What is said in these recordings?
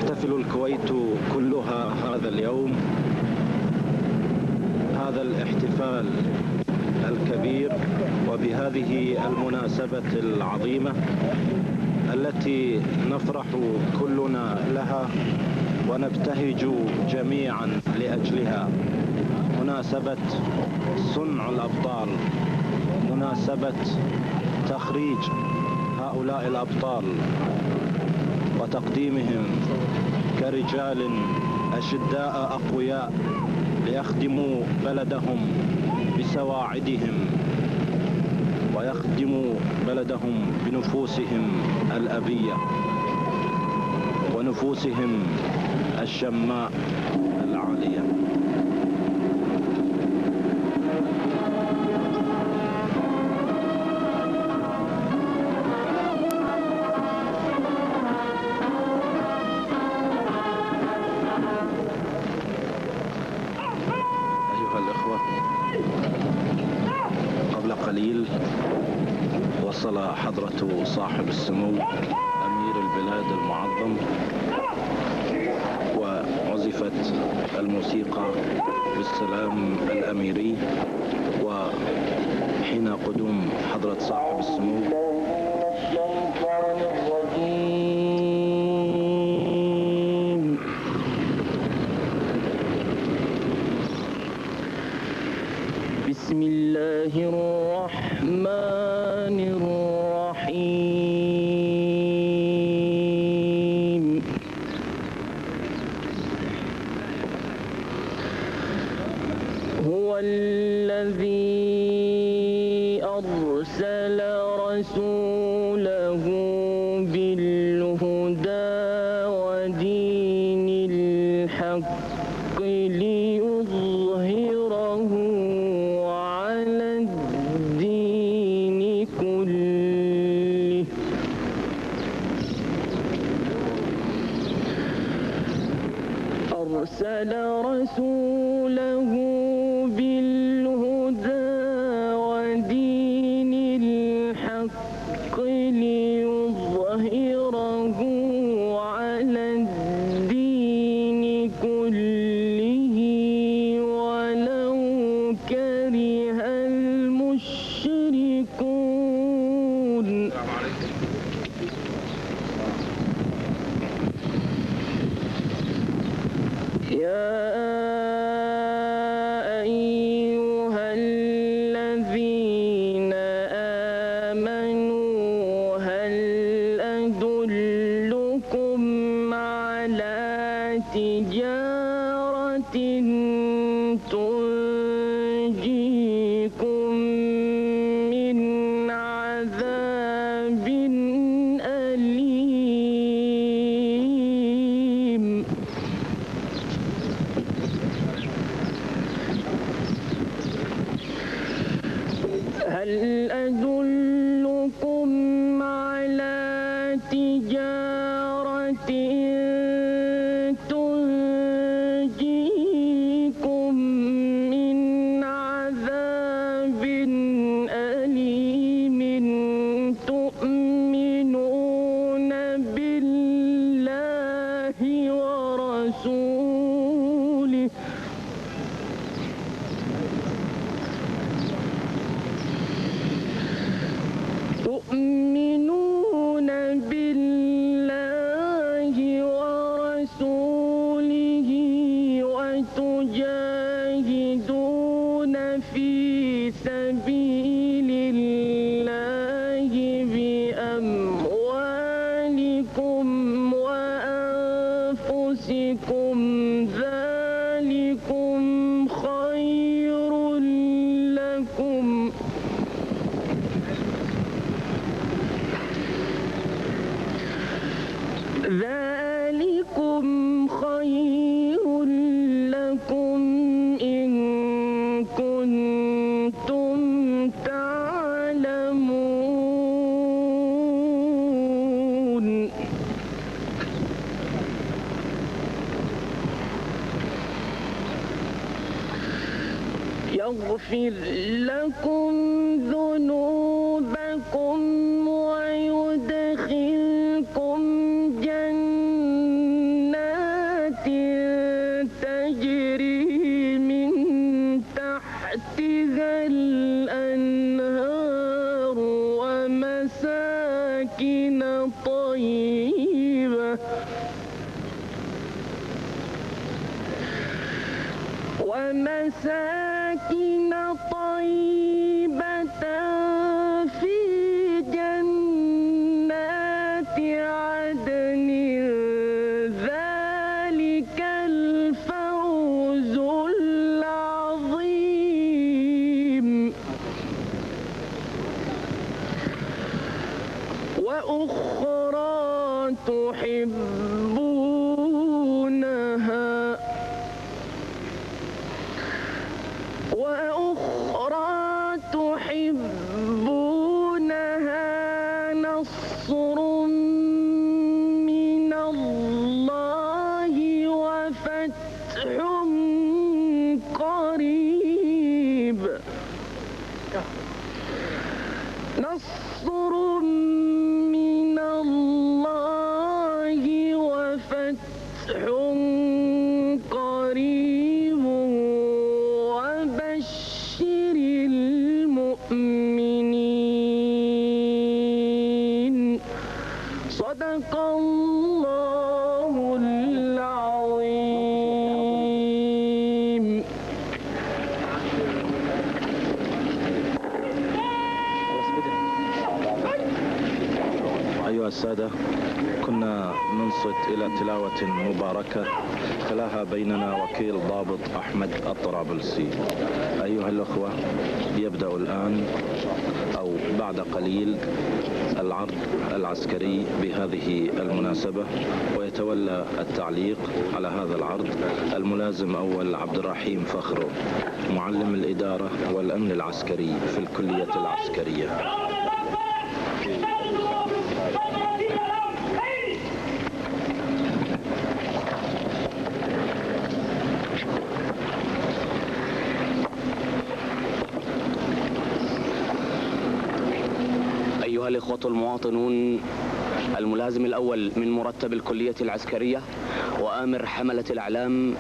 تحتفل الكويت كلها هذا اليوم، هذا الاحتفال الكبير وبهذه المناسبة العظيمة التي نفرح كلنا لها ونبتهج جميعا لأجلها، مناسبة صنع الأبطال، مناسبة تخريج هؤلاء الأبطال وتقديمهم كرجال أشداء أقوياء ليخدموا بلدهم بسواعدهم ويخدموا بلدهم بنفوسهم الأبية ونفوسهم الشماء العالية. أيها الإخوة، قبل قليل وصل حضرة صاحب السمو أمير البلاد المعظم وعزفت الموسيقى بالسلام الأميري، وحين قدوم حضرة صاحب السمو بسم الله الرحمن الرحيم. هو الذي أرسل رسوله بالهدى ودين الحق ليظهره على الدين كله. أرسل رسوله بالهدى ودين الحق ليظهره على الدين كله ولو كره المشركون. يا أيها الذين آمنوا هل أدلكم على تجارة تنجيكم من عذاب أليم. هل أدلكم على تجارة تنجيكم من عذاب أليم تؤمنون بالله ورسوله وتجاهدون في سبيل الله بأموالكم وأنفسكم ذلكم خير لكم. ذلكم خير لكم إن كنتم تعلمون. يغفر لكم ذنوبكم ويدخلكم جنات ومساكن طيبة في جنات عدن ذلك الفوز العظيم وأخرى تحبونها نصر من الله وفتح قريب نصر من الله وفتح قريب وبشر المؤمنين صدق الله العظيم. أيها السادة، كنا ننصت إلى تلاوة مباركة تلاها بيننا وكيل ضابط أحمد الطرابلسي. أيها الأخوة، يبدأ الآن أو بعد قليل العرض العسكري بهذه المناسبة، ويتولى التعليق على هذا العرض الملازم أول عبد الرحيم فخرو، معلم الإدارة والأمن العسكري في الكلية العسكرية. أيها الإخوة المواطنون، الملازم الأول من مرتب الكلية العسكرية وآمر حملة الأعلام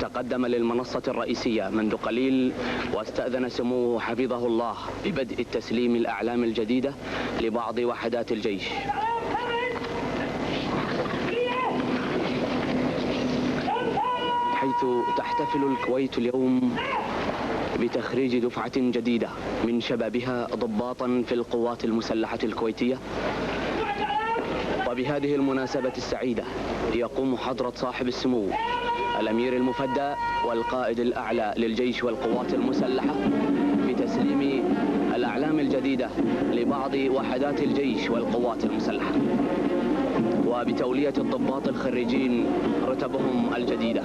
تقدم للمنصة الرئيسية منذ قليل، واستأذن سموه حفظه الله ببدء التسليم الأعلام الجديدة لبعض وحدات الجيش. حيث تحتفل الكويت اليوم بتخريج دفعة جديدة من شبابها ضباطا في القوات المسلحة الكويتية. وبهذه المناسبة السعيدة يقوم حضرة صاحب السمو الأمير المفدى والقائد الأعلى للجيش والقوات المسلحة بتسليم الأعلام الجديدة لبعض وحدات الجيش والقوات المسلحة، وبتولية الضباط الخريجين رتبهم الجديدة.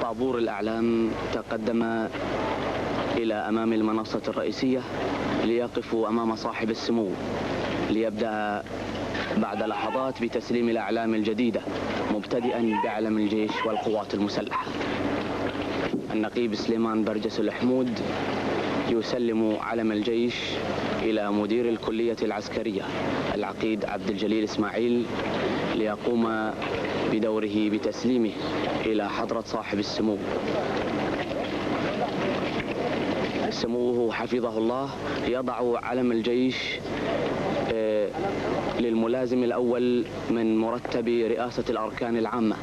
طابور الأعلام تقدم إلى أمام المنصة الرئيسية ليقفوا أمام صاحب السمو ليبدأ بعد لحظات بتسليم الأعلام الجديدة، مبتدئا بعلم الجيش والقوات المسلحة. النقيب سليمان برجس الحمود يسلم علم الجيش إلى مدير الكلية العسكرية العقيد عبد الجليل إسماعيل ليقوم بدوره بتسليمه إلى حضرة صاحب السمو. سموه حفظه الله يضع علم الجيش للملازم الأول من مرتب رئاسة الأركان العامة.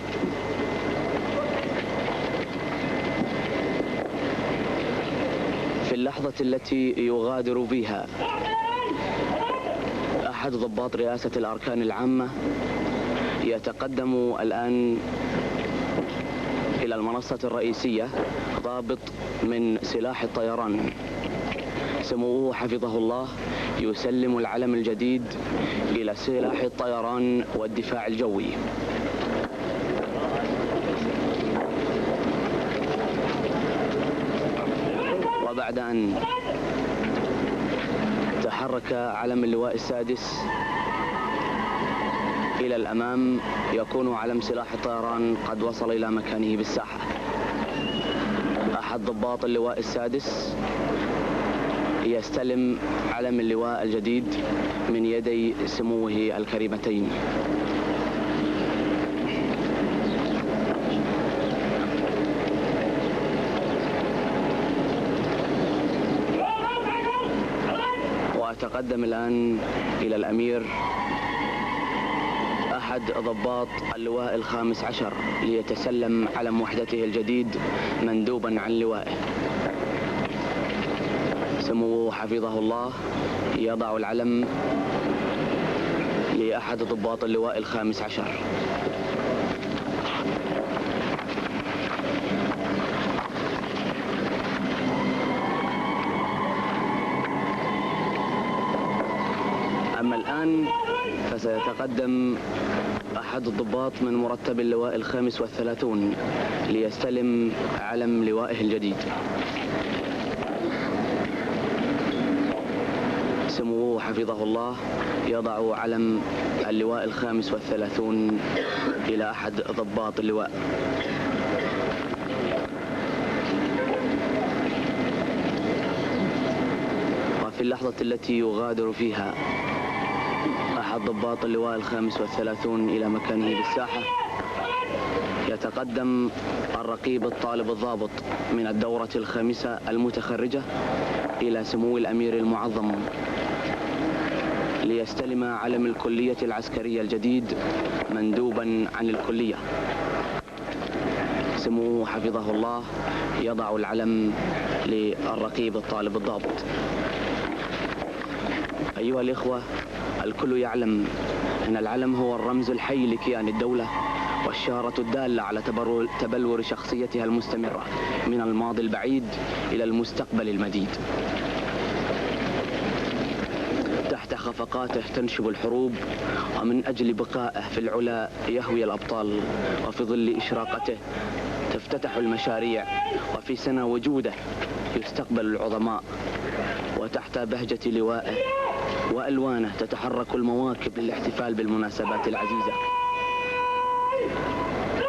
في اللحظة التي يغادر بها أحد ضباط رئاسة الأركان العامة، يتقدم الآن إلى المنصة الرئيسية ضابط من سلاح الطيران، سموه حفظه الله يسلم العلم الجديد إلى سلاح الطيران والدفاع الجوي. وبعد أن تحرك علم اللواء السادس إلى الأمام، يكون علم سلاح الطيران قد وصل إلى مكانه بالساحة. أحد ضباط اللواء السادس يستلم علم اللواء الجديد من يدي سموه الكريمتين. وأتقدم الآن إلى الأمير أحد ضباط اللواء الخامس عشر ليتسلم علم وحدته الجديد مندوبا عن لوائه. سموه حفظه الله يضع العلم لأحد ضباط اللواء الخامس عشر. أما الآن فسيتقدم أحد الضباط من مرتب اللواء الخامس والثلاثون ليستلم علم لوائه الجديد. سموه حفظه الله يضع علم اللواء الخامس والثلاثون إلى أحد ضباط اللواء. وفي اللحظة التي يغادر فيها أحد ضباط اللواء الخامس والثلاثون إلى مكانه بالساحة، يتقدم الرقيب الطالب الضابط من الدورة الخامسة المتخرجة إلى سمو الأمير المعظم ليستلم علم الكلية العسكرية الجديد مندوبا عن الكلية. سموه حفظه الله يضع العلم للرقيب الطالب الضابط. أيها الإخوة، الكل يعلم أن العلم هو الرمز الحي لكيان الدولة والشارة الدالة على تبلور شخصيتها المستمرة من الماضي البعيد إلى المستقبل المديد. تحت خفقاته تنشب الحروب، ومن أجل بقائه في العلا يهوي الأبطال، وفي ظل إشراقته تفتتح المشاريع، وفي سنى وجوده يستقبل العظماء، وتحت بهجة لوائه وألوانه تتحرك المواكب للاحتفال بالمناسبات العزيزة.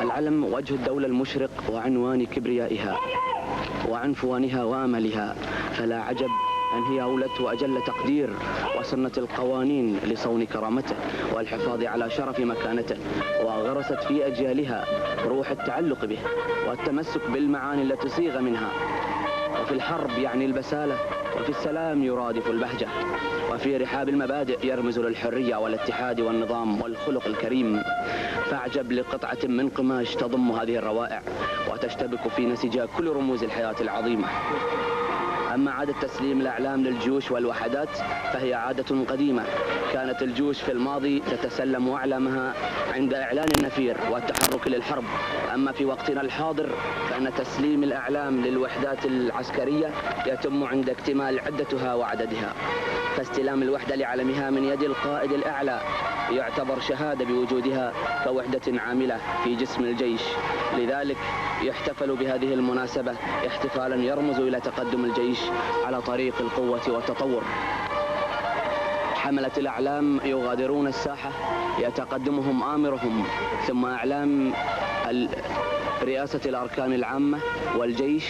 العلم وجه الدولة المشرق وعنوان كبريائها وعنفوانها واملها، فلا عجب أن هي أولت وأجل تقدير وسنت القوانين لصون كرامته والحفاظ على شرف مكانته، وغرست في أجيالها روح التعلق به والتمسك بالمعاني التي صيغ منها. وفي الحرب يعني البسالة، وفي السلام يرادف البهجة، وفي رحاب المبادئ يرمز للحرية والاتحاد والنظام والخلق الكريم. فاعجب لقطعة من قماش تضم هذه الروائع وتشتبك في نسيجها كل رموز الحياة العظيمة. أما عادة تسليم الأعلام للجيوش والوحدات فهي عادة قديمة. كانت الجيوش في الماضي تتسلم أعلامها عند إعلان النفير والتحرك للحرب. أما في وقتنا الحاضر فإن تسليم الأعلام للوحدات العسكرية يتم عند اكتمال عدتها وعددها، فاستلام الوحدة لعلمها من يد القائد الأعلى يعتبر شهادة بوجودها كوحدة عاملة في جسم الجيش. لذلك يحتفل بهذه المناسبة احتفالا يرمز إلى تقدم الجيش على طريق القوة والتطور. حملة الأعلام يغادرون الساحة، يتقدمهم آمرهم، ثم أعلام رئاسة الأركان العامة والجيش،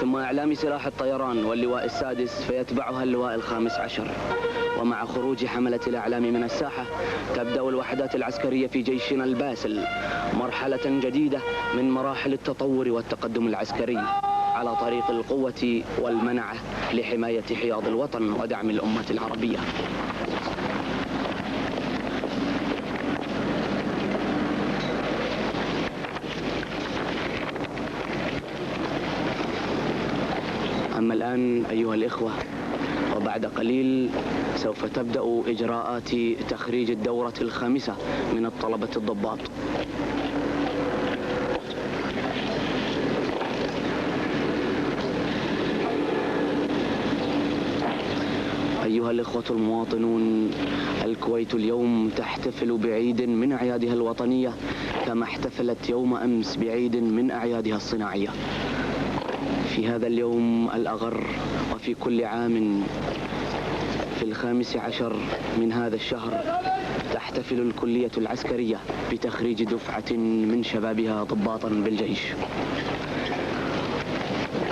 ثم أعلام سلاح الطيران واللواء السادس، فيتبعها اللواء الخامس عشر. ومع خروج حملة الأعلام من الساحة تبدأ الوحدات العسكرية في جيشنا الباسل مرحلة جديدة من مراحل التطور والتقدم العسكري على طريق القوة والمنعة لحماية حياض الوطن ودعم الأمة العربية. أما الآن أيها الإخوة، وبعد قليل سوف تبدأ إجراءات تخريج الدورة الخامسة من الطلبة الضباط. أيها الإخوة المواطنون، الكويت اليوم تحتفل بعيد من أعيادها الوطنية كما احتفلت يوم أمس بعيد من أعيادها الصناعية. في هذا اليوم الأغر وفي كل عام في 15 من هذا الشهر تحتفل الكلية العسكرية بتخريج دفعة من شبابها ضباطا بالجيش.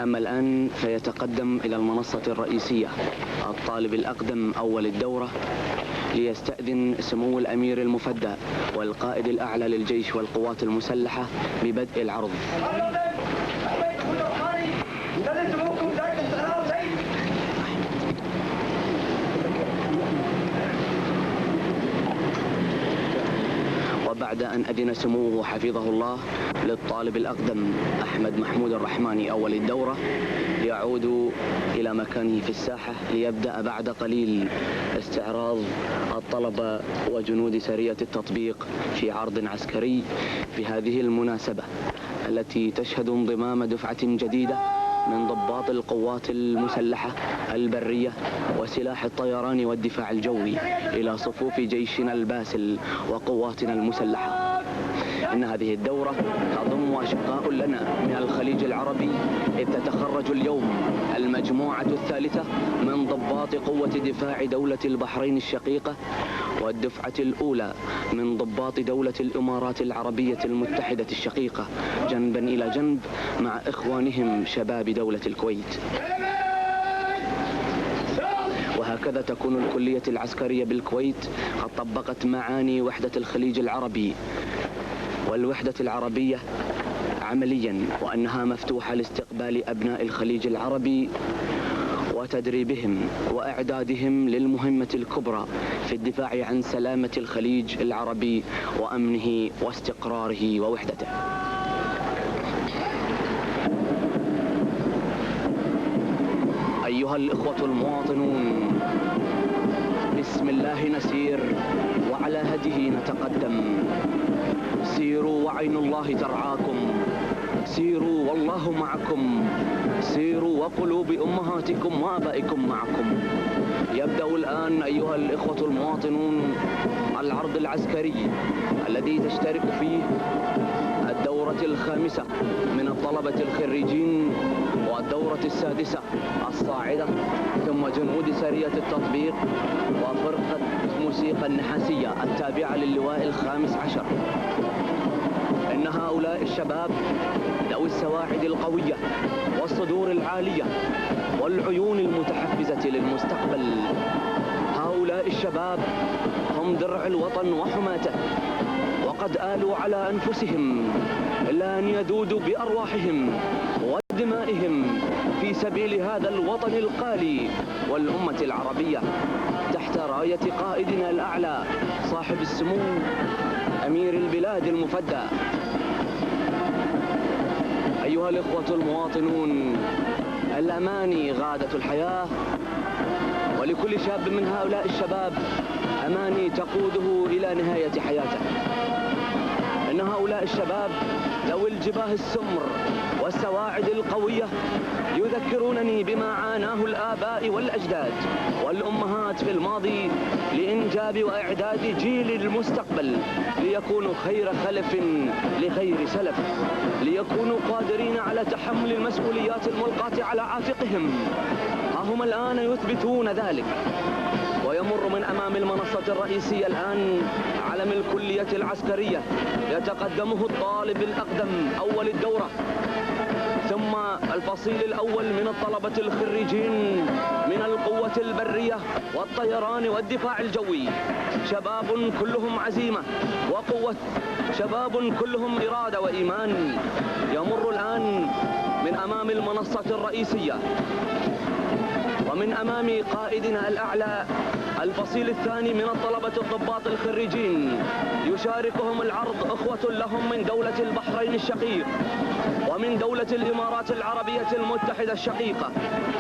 أما الآن فيتقدم إلى المنصة الرئيسية الطالب الأقدم أول الدورة ليستأذن سمو الأمير المفدى والقائد الأعلى للجيش والقوات المسلحة ببدء العرض. بعد أن أذن سموه حفظه الله للطالب الأقدم أحمد محمود الرحماني أول الدورة يعود إلى مكانه في الساحة ليبدأ بعد قليل استعراض الطلبة وجنود سرية التطبيق في عرض عسكري في هذه المناسبة التي تشهد انضمام دفعة جديدة من ضباط القوات المسلحة البرية وسلاح الطيران والدفاع الجوي إلى صفوف جيشنا الباسل وقواتنا المسلحة. إن هذه الدورة تضم أشقاء لنا من الخليج العربي، إذ تتخرج اليوم المجموعة الثالثة من ضباط قوة دفاع دولة البحرين الشقيقة والدفعة الأولى من ضباط دولة الإمارات العربية المتحدة الشقيقة، جنبا إلى جنب مع إخوانهم شباب دولة الكويت. وهكذا تكون الكلية العسكرية بالكويت قد طبقت معاني وحدة الخليج العربي والوحدة العربية عمليا، وأنها مفتوحة لاستقبال أبناء الخليج العربي وتدريبهم وإعدادهم للمهمة الكبرى في الدفاع عن سلامة الخليج العربي وأمنه واستقراره ووحدته. أيها الإخوة المواطنون، بسم الله نسير وعلى هديه نتقدم. سيروا وعين الله ترعاكم، سيروا والله معكم، سيروا وقلوب أمهاتكم وآبائكم معكم. يبدأ الآن أيها الإخوة المواطنون العرض العسكري الذي تشترك فيه الدورة الخامسة من الطلبة الخريجين والدورة السادسة الصاعدة، ثم جنود سرية التطبيق وفرقة موسيقى النحاسية التابعة للواء الخامس عشر. إن هؤلاء الشباب ذوي السواعد القوية والصدور العالية والعيون المتحفزة للمستقبل. هؤلاء الشباب هم درع الوطن وحماته، وقد آلوا على أنفسهم إلا أن يذودوا بأرواحهم ودمائهم في سبيل هذا الوطن القالي والأمة العربية، تحت راية قائدنا الأعلى صاحب السمو أمير البلاد المفدى. أيها الإخوة المواطنون، الأماني غادة الحياة، ولكل شاب من هؤلاء الشباب أماني تقوده إلى نهاية حياته. إن هؤلاء الشباب ذوي الجباه السمر والسواعد القوية يذكرونني بما عاناه الآباء والأجداد والأمهات في الماضي لإنجاب وإعداد جيل المستقبل، ليكونوا خير خلف لخير سلف، ليكونوا قادرين على تحمل المسؤوليات الملقاة على عاتقهم. ها هم الآن يثبتون ذلك. ويمر من أمام المنصة الرئيسية الآن علم الكلية العسكرية يتقدمه الطالب الأقدم أول الدورة، ثم الفصيل الأول من الطلبة الخريجين من القوة البرية والطيران والدفاع الجوي. شباب كلهم عزيمة وقوة، شباب كلهم إرادة وإيمان. يمر الآن من أمام المنصة الرئيسية ومن أمام قائدنا الأعلى الفصيل الثاني من الطلبة الضباط الخريجين. يشاركهم العرض أخوة لهم من دولة البحرين الشقيق ومن دولة الإمارات العربية المتحدة الشقيقة،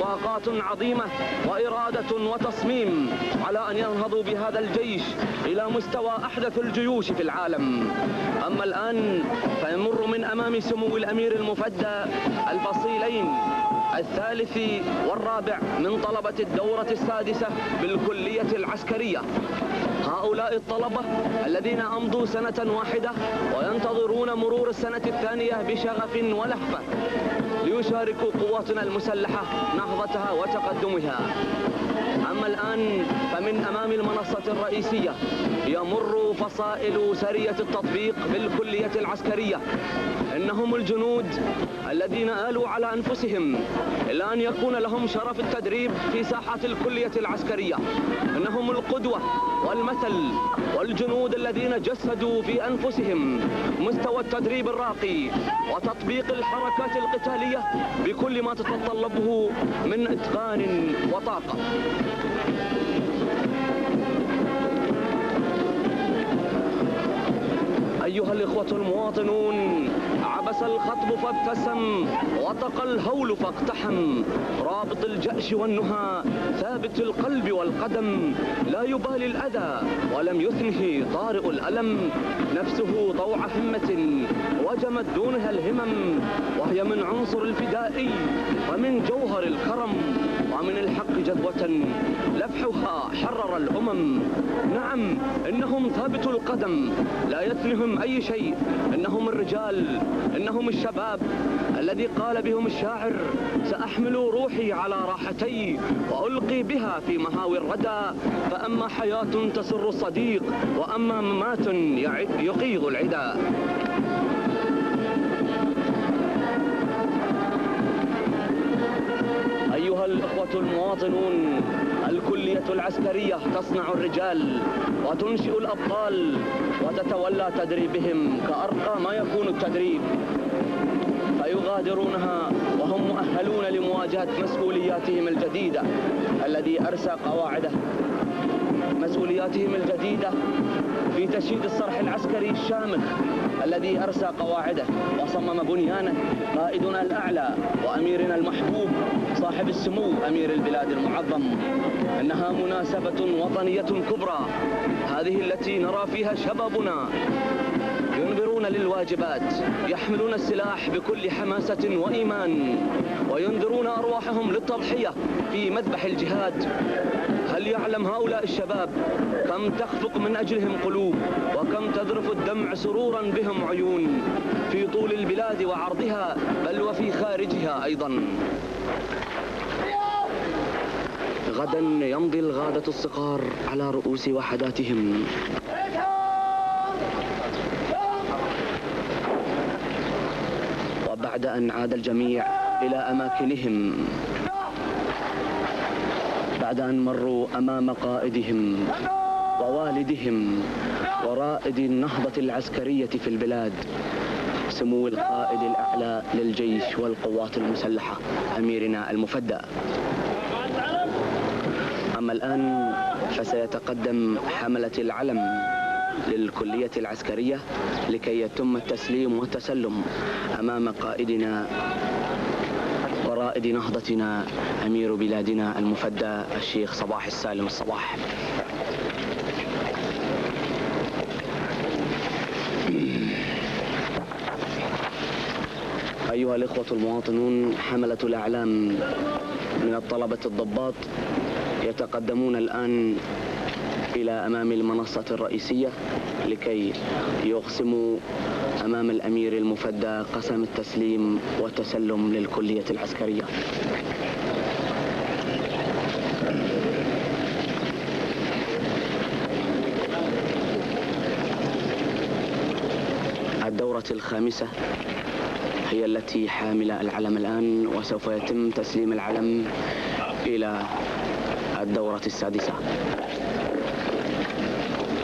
طاقات عظيمة وإرادة وتصميم على أن ينهضوا بهذا الجيش إلى مستوى أحدث الجيوش في العالم. أما الآن فيمر من أمام سمو الأمير المفدى الفصيلين الثالث والرابع من طلبة الدورة السادسة بالكلية العسكرية. هؤلاء الطلبة الذين أمضوا سنة واحدة وينتظرون مرور السنة الثانية بشغف ولهفة ليشاركوا قواتنا المسلحة نهضتها وتقدمها. أما الآن فمن أمام المنصة الرئيسية يمر فصائل سرية التطبيق بالكلية العسكرية. إنهم الجنود الذين آلوا على أنفسهم إلى أن يكون لهم شرف التدريب في ساحات الكلية العسكرية. إنهم القدوة والمثل والجنود الذين جسدوا في أنفسهم مستوى التدريب الراقي وتطبيق الحركات القتالية بكل ما تتطلبه من إتقان وطاقة. الإخوة المواطنون، عبس الخطب فابتسم، وطق الهول فاقتحم، رابط الجأش والنهى، ثابت القلب والقدم، لا يبالي الأذى ولم يثنه طارئ الألم، نفسه طوع همة وجمت دونها الهمم، وهي من عنصر الفدائي ومن جوهر الكرم ومن الحق جذوة لفحها حرر الأمم. نعم، إنهم ثابت القدم لا يثنهم أي شيء، إنهم الرجال، إنهم الشباب الذي قال بهم الشاعر: سأحمل روحي على راحتي وألقي بها في مهاوي الردى، فأما حياة تسر الصديق وأما ممات يقيض العدا. أيها الإخوة المواطنون، الكلية العسكرية تصنع الرجال وتنشئ الأبطال وتتولى تدريبهم كأرقى ما يكون التدريب، فيغادرونها وهم مؤهلون لمواجهة مسؤولياتهم الجديدة الذي أرسى قواعده، مسؤولياتهم الجديدة في تشييد الصرح العسكري الشامخ الذي أرسى قواعده وصمم بنيانه قائدنا الأعلى وأميرنا المحبوب صاحب السمو أمير البلاد المعظم. إنها مناسبة وطنية كبرى، هذه التي نرى فيها شبابنا ينذرون للواجبات، يحملون السلاح بكل حماسة وإيمان، وينذرون أرواحهم للتضحية في مذبح الجهاد. هل يعلم هؤلاء الشباب كم تخفق من أجلهم قلوب، وكم تذرف الدمع سرورا بهم عيون في طول البلاد وعرضها، بل وفي خارجها أيضا. غدا يمضي الغادة الصغار على رؤوس وحداتهم، وبعد أن عاد الجميع إلى أماكنهم، بعد أن مروا أمام قائدهم ووالدهم ورائد النهضة العسكرية في البلاد سمو القائد الأعلى للجيش والقوات المسلحة أميرنا المفدى. أما الآن فسيتقدم حملة العلم للكلية العسكرية لكي يتم التسليم والتسلم أمام قائدنا ورائد نهضتنا أمير بلادنا المفدى الشيخ صباح السالم الصباح. أيها الإخوة المواطنون، حملة الأعلام من الطلبة الضباط يتقدمون الآن إلى أمام المنصة الرئيسية لكي يقسموا أمام الأمير المفدى قسم التسليم والتسلم للكلية العسكرية. الدورة الخامسة هي التي حاملة العلم الآن، وسوف يتم تسليم العلم إلى الدورة السادسة.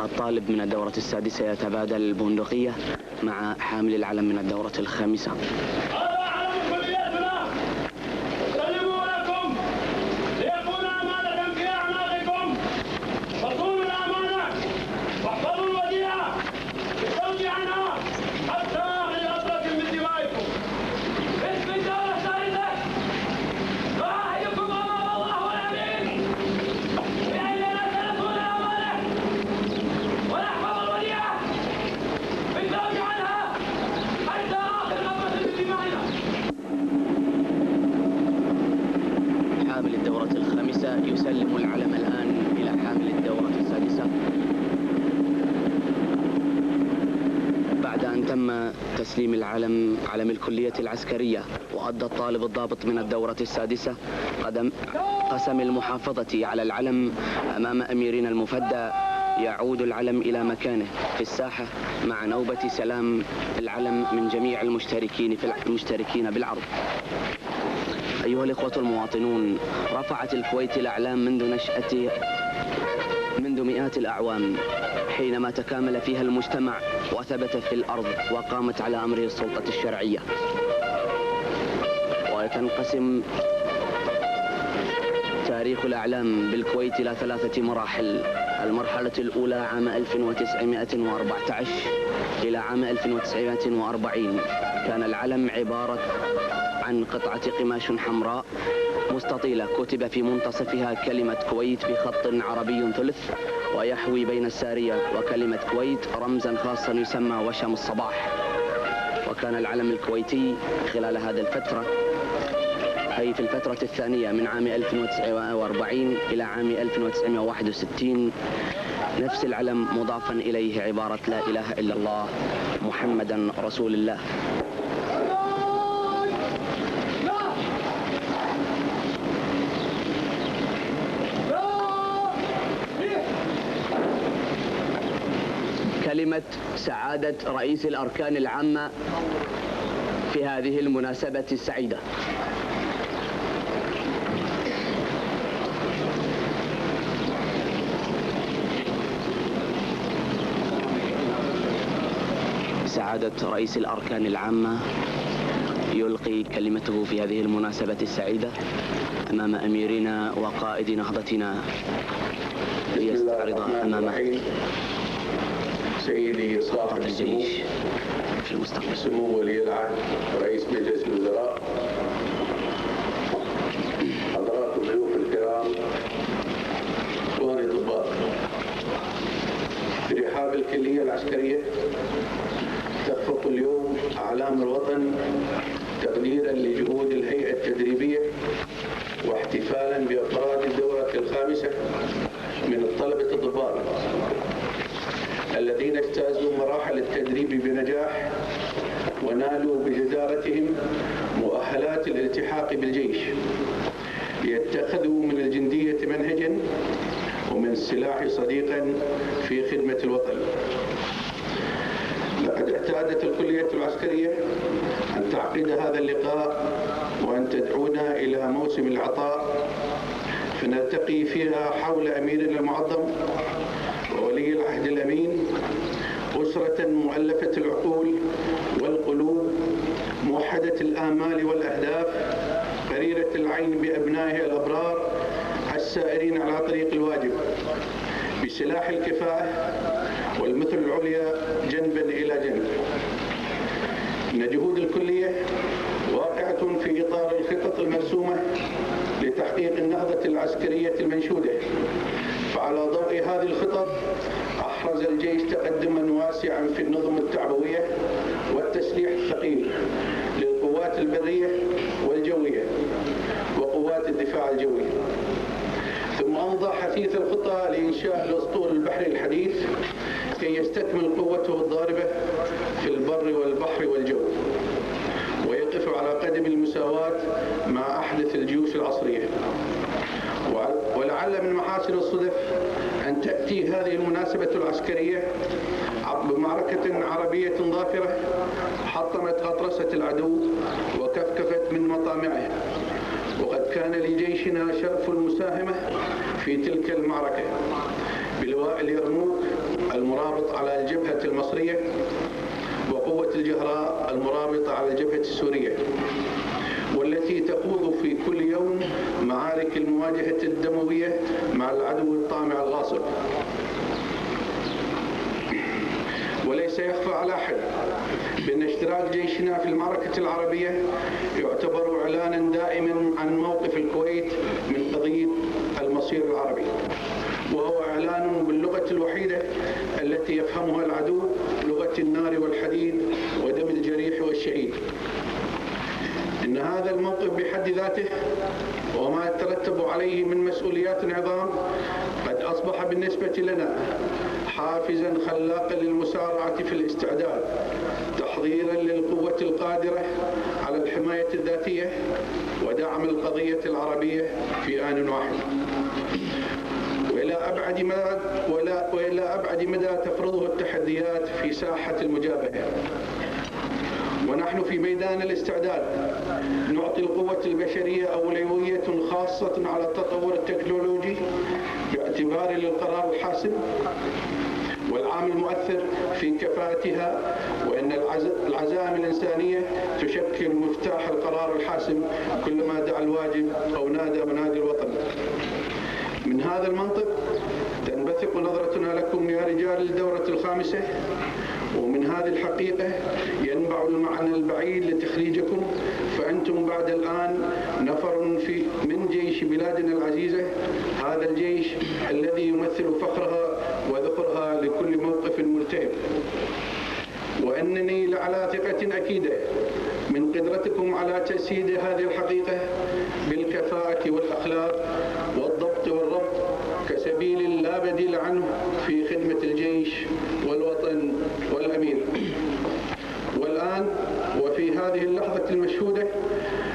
الطالب من الدورة السادسة يتبادل البندقية مع حامل العلم من الدورة الخامسة. يسلم العلم الآن إلى حامل الدورة السادسة بعد أن تم تسليم علم الكلية العسكرية. وأدى الطالب الضابط من الدورة السادسة قسم المحافظة على العلم أمام أميرنا المفدى. يعود العلم إلى مكانه في الساحة مع نوبة سلام العلم من جميع المشتركين بالعرض. أيها الإخوة المواطنون، رفعت الكويت الأعلام منذ مئات الأعوام، حينما تكامل فيها المجتمع وثبت في الأرض وقامت على أمره السلطة الشرعية. وتنقسم تاريخ الأعلام بالكويت إلى 3 مراحل. المرحلة الأولى عام 1914 إلى عام 1940. كان العلم عبارة عن قطعة قماش حمراء مستطيلة كتب في منتصفها كلمة كويت بخط عربي ثلث، ويحوي بين السارية وكلمة كويت رمزا خاصا يسمى وشم الصباح. وكان العلم الكويتي خلال هذه الفترة، أي في الفترة الثانية من عام 1940 إلى عام 1961، نفس العلم مضافا إليه عبارة لا إله إلا الله محمدا رسول الله. كلمة سعادة رئيس الأركان العامة في هذه المناسبة السعيدة. سعادة رئيس الأركان العامة يلقي كلمته في هذه المناسبة السعيدة أمام أميرنا وقائد نهضتنا ليستعرض أمامه سيدي صاحب السمو في المستقبل، سمو ولي العهد رئيس مجلس الوزراء، حضرات الضيوف الكرام، اخواني الضباط، في رحاب الكلية العسكرية تخفق اليوم أعلام الوطن تقديرا لجهود الهيئة التدريبية واحتفالا بأفراد الدورة الخامسة من الطلبة الضباط الذين اجتازوا مراحل التدريب بنجاح ونالوا بجدارتهم مؤهلات الالتحاق بالجيش، ليتخذوا من الجندية منهجا ومن السلاح صديقا في خدمة الوطن. لقد اعتادت الكلية العسكرية أن تعقد هذا اللقاء وأن تدعونا إلى موسم العطاء، فنلتقي فيها حول أميرنا المعظم وولي العهد الأمين، أسرة مؤلفة العقول والقلوب، موحدة الآمال والأهداف، قريرة العين بأبنائها الأبرار السائرين على طريق الواجب بسلاح الكفاح والمثل العليا جنبا إلى جنب. إن جهود الكلية واقعة في إطار الخطط المرسومة لتحقيق النهضة العسكرية المنشودة، فعلى ضوء هذه الخطط أحرز الجيش تقدما واسعا في النظم التعبوية والتسليح الثقيل للقوات البرية والجوية وقوات الدفاع الجوي، ثم أمضى حثيث الخطى لإنشاء الأسطول البحري الحديث كي يستكمل قوته الضاربة في البر والبحر والجو، ويقف على قدم المساواة مع أحدث الجيوش العصرية. ولعل من محاسن الصدف أن تأتي هذه المناسبة العسكرية عقب معركة عربية ظافرة حطمت غطرسة العدو وكفكفت من مطامعه، وقد كان لجيشنا شرف المساهمة في تلك المعركة بلواء اليرموك المرابط على الجبهة المصرية وقوة الجهراء المرابطة على الجبهة السورية، والتي تخوض في كل يوم معارك المواجهة الدموية مع العدو الطامع الغاصب. وليس يخفى على أحد بأن اشتراك جيشنا في المعركة العربية يعتبر إعلانا دائما عن موقف الكويت من قضية المصير العربي، وهو إعلان باللغة الوحيدة التي يفهمها العدو، لغة النار والحديد ودم الجريح والشهيد. إن هذا الموقف بحد ذاته وما يترتب عليه من مسؤوليات عظام قد أصبح بالنسبة لنا حافزا خلاقا للمسارعة في الاستعداد، تحضيرا للقوة القادرة على الحماية الذاتية ودعم القضية العربية في آن واحد، وإلى أبعد مدى تفرضه التحديات في ساحة المجابهة. ونحن في ميدان الاستعداد نعطي القوة البشرية أولوية خاصة على التطور التكنولوجي باعتباره للقرار الحاسم والعامل المؤثر في كفاءتها، وأن العزائم الإنسانية تشكل مفتاح القرار الحاسم كلما دعا الواجب أو نادى منادي الوطن. من هذا المنطق تنبثق نظرتنا لكم يا رجال الدورة الخامسة، ومن هذه الحقيقة ينبع المعنى البعيد لتخريجكم، فأنتم بعد الآن نفر من جيش بلادنا العزيزة، هذا الجيش الذي يمثل فخرها وذخرها لكل موقف ملتهب. وأنني لعلى ثقة أكيدة من قدرتكم على تجسيد هذه الحقيقة بالكفاءة والأخلاق والضبط والربط كسبيل لا بديل عنه في خدمة الجيش والوطن والأمير. والآن وفي هذه اللحظة المشهودة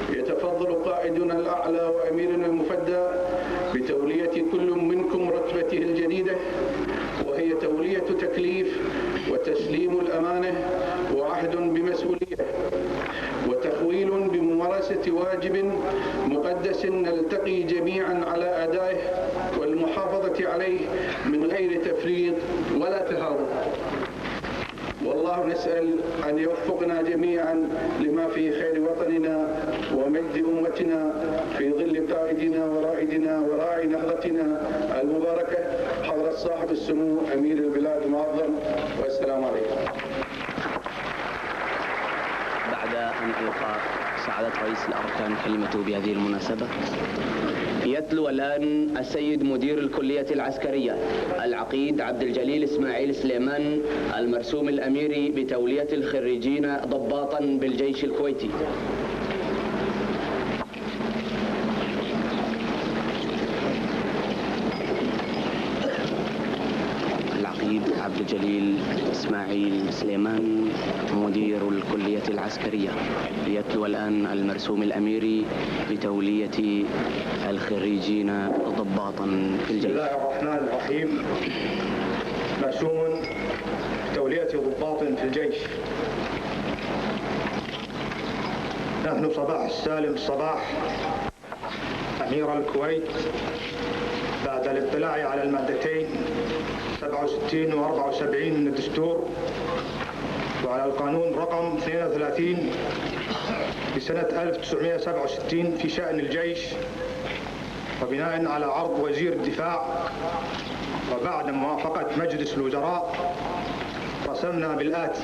يتفضل قائدنا الأعلى وأميرنا المفدى بتولية كل منكم رتبته الجديدة، وهي تولية تكليف وتسليم الأمانة وعهد بمسؤولية وتخويل بممارسة واجب مقدس نلتقي جميعا على أدائه والمحافظة عليه من غير تفريط ولا تهاون. والله نسأل أن يوفقنا جميعا لما في خير وطننا ومجد أمتنا في ظل قائدنا ورائدنا وراعي نهضتنا المباركة حضرة صاحب السمو أمير البلاد المعظم، والسلام عليكم. بعد أن ألقى سعادة رئيس الأركان كلمته بهذه المناسبة، يتلو الآن السيد مدير الكلية العسكرية العقيد عبد الجليل إسماعيل سليمان المرسوم الأميري بتولية الخريجين ضباطا بالجيش الكويتي. العقيد عبد الجليل إسماعيل سليمان مدير الكلية العسكرية يتلو الآن المرسوم الأميري بتولية الخريجين ضباطا في الجيش. بسم الله الرحمن الرحيم. مرسوم تولية ضباط في الجيش. نحن صباح السالم الصباح أمير الكويت بعد الاطلاع على المادتين 67 و 74 من الدستور وعلى القانون رقم 32 لسنة 1967 في شأن الجيش، وبناء على عرض وزير الدفاع وبعد موافقة مجلس الوزراء رسمنا بالآتي: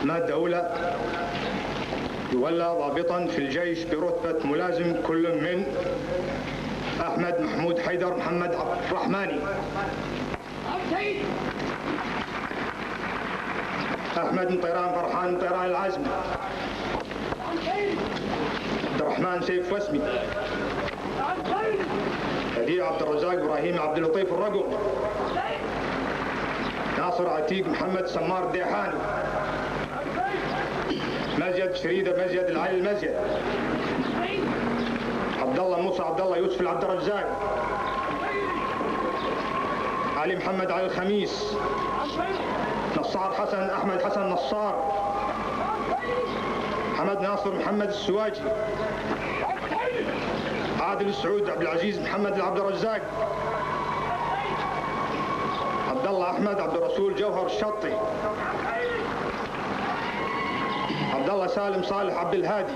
مادة أولى: يولى ضابطا في الجيش برتبة ملازم كل من أحمد محمود حيدر محمد عبد الرحماني، أحمد مطيران فرحان مطيران العازمي، عبد الرحمن سيف وسمي، بديع عبد الرزاق إبراهيم عبد اللطيف الرقم، ناصر عتيق محمد سمار الديحاني، مزيد شريدة مزيد العلي المزيد، عبد الله موسى عبد الله يوسف العبد الرزاق، علي محمد علي الخميس، نصار حسن أحمد حسن نصار، حمد ناصر محمد السواجي، عادل السعود عبد العزيز محمد العبد الرزاق، عبد الله أحمد عبد الرسول جوهر الشطي، عبد الله سالم صالح عبد الهادي،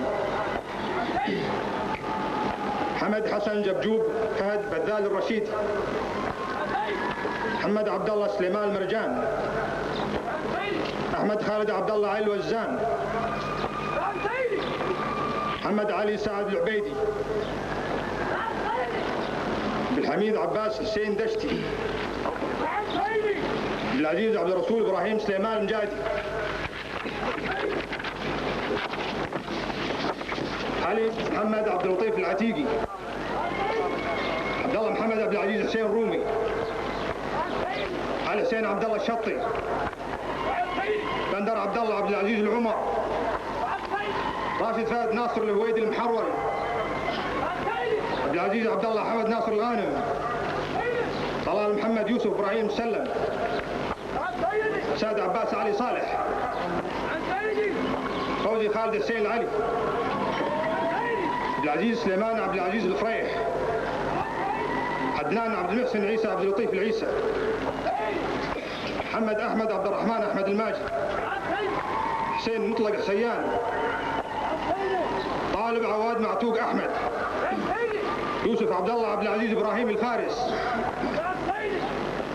حمد حسن جبجوب فهد بدال الرشيدي، محمد عبد الله سليمان المرجان، أحمد خالد عبد الله علي الوزان، محمد علي سعد العبيدي، بالحميد عباس حسين دشتي، بالعزيز عبد الرسول إبراهيم سليمان المجادي، علي محمد عبد اللطيف العتيقي، عبد الله محمد عبد العزيز حسين الرومي، علي حسين عبد الله الشطي، بندر عبد الله عبد العزيز العمر، راشد فهد ناصر الهويدي المحروري، عبد العزيز عبد الله حمد ناصر الغانم، طلال محمد يوسف ابراهيم مسلم، سعد عباس علي صالح، فوزي خالد حسين العلي، عبد العزيز سليمان عبد العزيز الفريح، عدنان عبد المحسن عيسى عبد اللطيف العيسى، محمد احمد عبد الرحمن احمد الماجد، حسين مطلق حسيان، طالب عواد معتوق احمد، يوسف عبد الله عبد العزيز إبراهيم الفارس.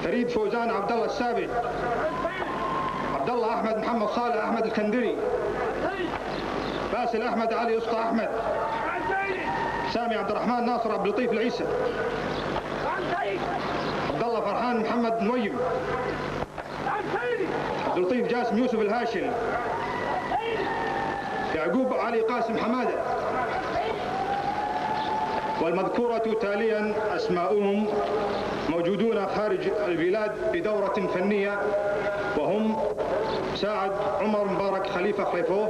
فريد فوزان عبد الله السابق. عبد الله أحمد محمد صالح أحمد الكندري. باسل أحمد علي أسطى أحمد. سامي عبد الرحمن ناصر عبد اللطيف العيسى. عبد الله فرحان محمد نويم. عبد اللطيف جاسم يوسف الهاشم. يعقوب علي قاسم حماده. والمذكورة تاليا أسماؤهم موجودون خارج البلاد بدورة فنية، وهم ساعد عمر مبارك خليفة خليفوه،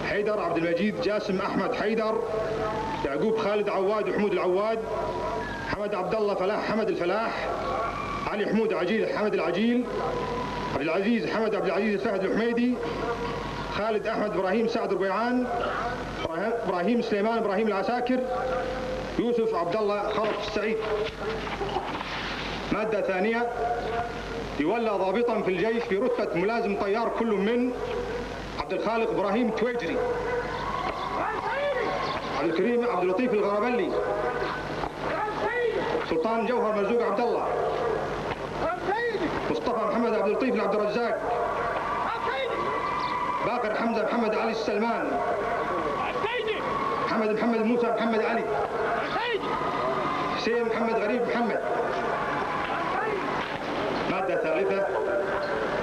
حيدر عبد المجيد جاسم أحمد حيدر، يعقوب خالد عواد وحمود العواد، حمد عبد الله فلاح حمد الفلاح، علي حمود عجيل حمد العجيل، عبد العزيز حمد عبد العزيز الفهد الحميدي، خالد أحمد إبراهيم سعد ربيعان، إبراهيم سليمان إبراهيم العساكر، يوسف عبد الله خلف السعيد. مادة ثانية: يولى ضابطا في الجيش برتبة ملازم طيار كل من عبد الخالق إبراهيم تويجري، عبد الكريم عبد اللطيف الغربلي، سلطان جوهر مرزوق عبد الله، مصطفى محمد عبد اللطيف العبد الرزاق، باقر حمزة محمد علي السلمان، محمد موسى محمد علي، حسين محمد غريب محمد. مادة ثالثة: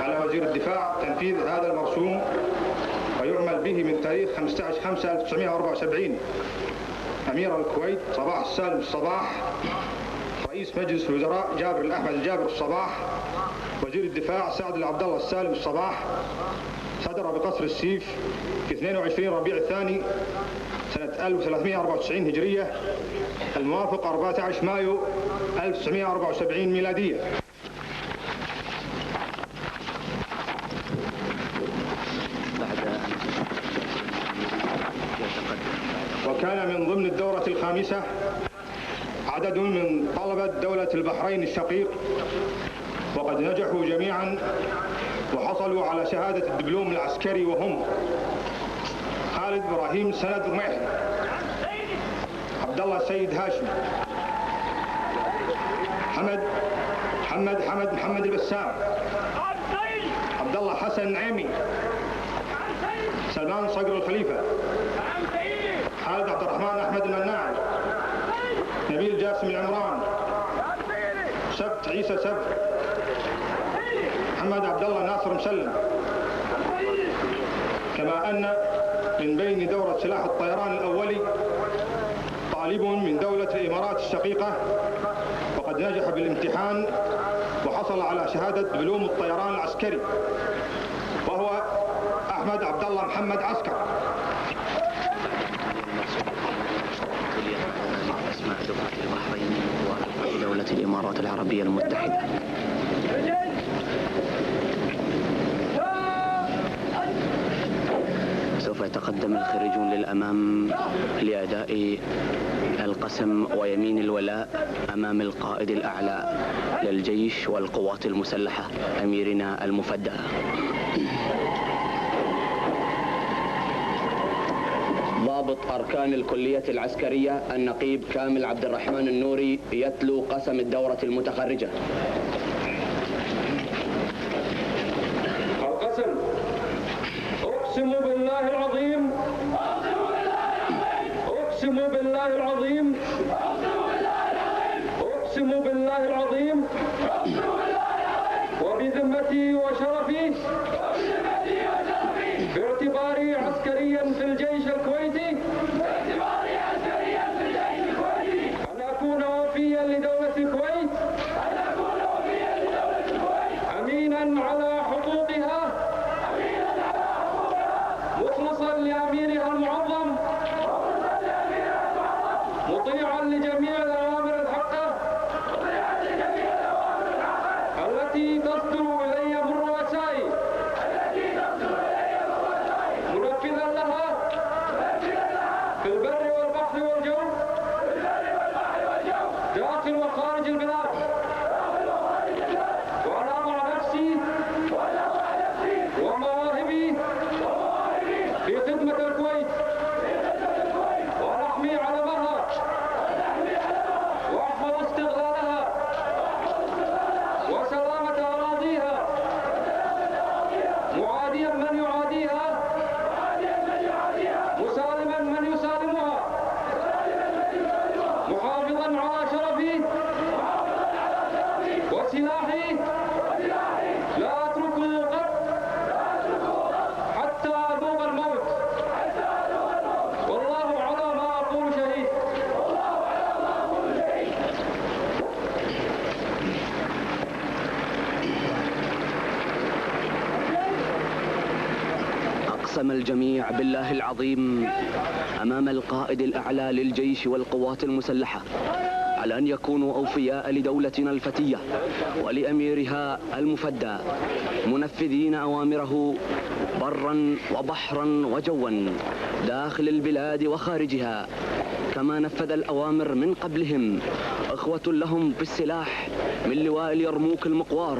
على وزير الدفاع تنفيذ هذا المرسوم ويعمل به من تاريخ 15/5/1974. أمير الكويت صباح السالم الصباح، رئيس مجلس الوزراء جابر الأحمد الجابر الصباح، وزير الدفاع سعد العبد الله السالم الصباح. صدر بقصر السيف في 22 ربيع الثاني سنة 1394 هجرية، الموافق 14 مايو 1974 ميلادية. وكان من ضمن الدورة الخامسة عدد من طلبة دولة البحرين الشقيق، وقد نجحوا جميعا وحصلوا على شهادة الدبلوم العسكري، وهم خالد إبراهيم سند رميح، عبد الله السيد هاشم، محمد البسام، عبد الله حسن نعيمي، سلمان صقر الخليفة، خالد عبد الرحمن أحمد المناعي، نبيل جاسم العمران، سبت عيسى سبت، محمد عبد الله ناصر مسلم. كما أن من بين دورة سلاح الطيران الأولي طالب من دولة الإمارات الشقيقة، وقد نجح بالامتحان وحصل على شهادة دبلوم الطيران العسكري، وهو أحمد عبد الله محمد عسكر. أسماء دفعة البحرين ودولة الإمارات العربية المتحدة. سوف يتقدم الخريجون للأمام لأداء القسم ويمين الولاء أمام القائد الأعلى للجيش والقوات المسلحة أميرنا المفدى. ضابط أركان الكلية العسكرية النقيب كامل عبد الرحمن النوري يتلو قسم الدورة المتخرجة. القسم: أقسم بالله العظيم، أقسم بالله العظيم، أقسم بالله العظيم، وبذمتي وشرفي باعتباري عسكريا في الجيش الكويتي أن أكون وفيا لدولة الكويت أمينا على حقوقها مخلصا لأميرها المعظم مطيعا لجميع الأوامر الحقة التي تصدر إلي من رؤسائي منفذا لها أقسم الجميع بالله العظيم أمام القائد الأعلى للجيش والقوات المسلحة على أن يكونوا أوفياء لدولتنا الفتية ولأميرها المفدى، منفذين أوامره برا وبحرا وجوا داخل البلاد وخارجها، كما نفذ الأوامر من قبلهم إخوة لهم بالسلاح من لواء اليرموك المقوار،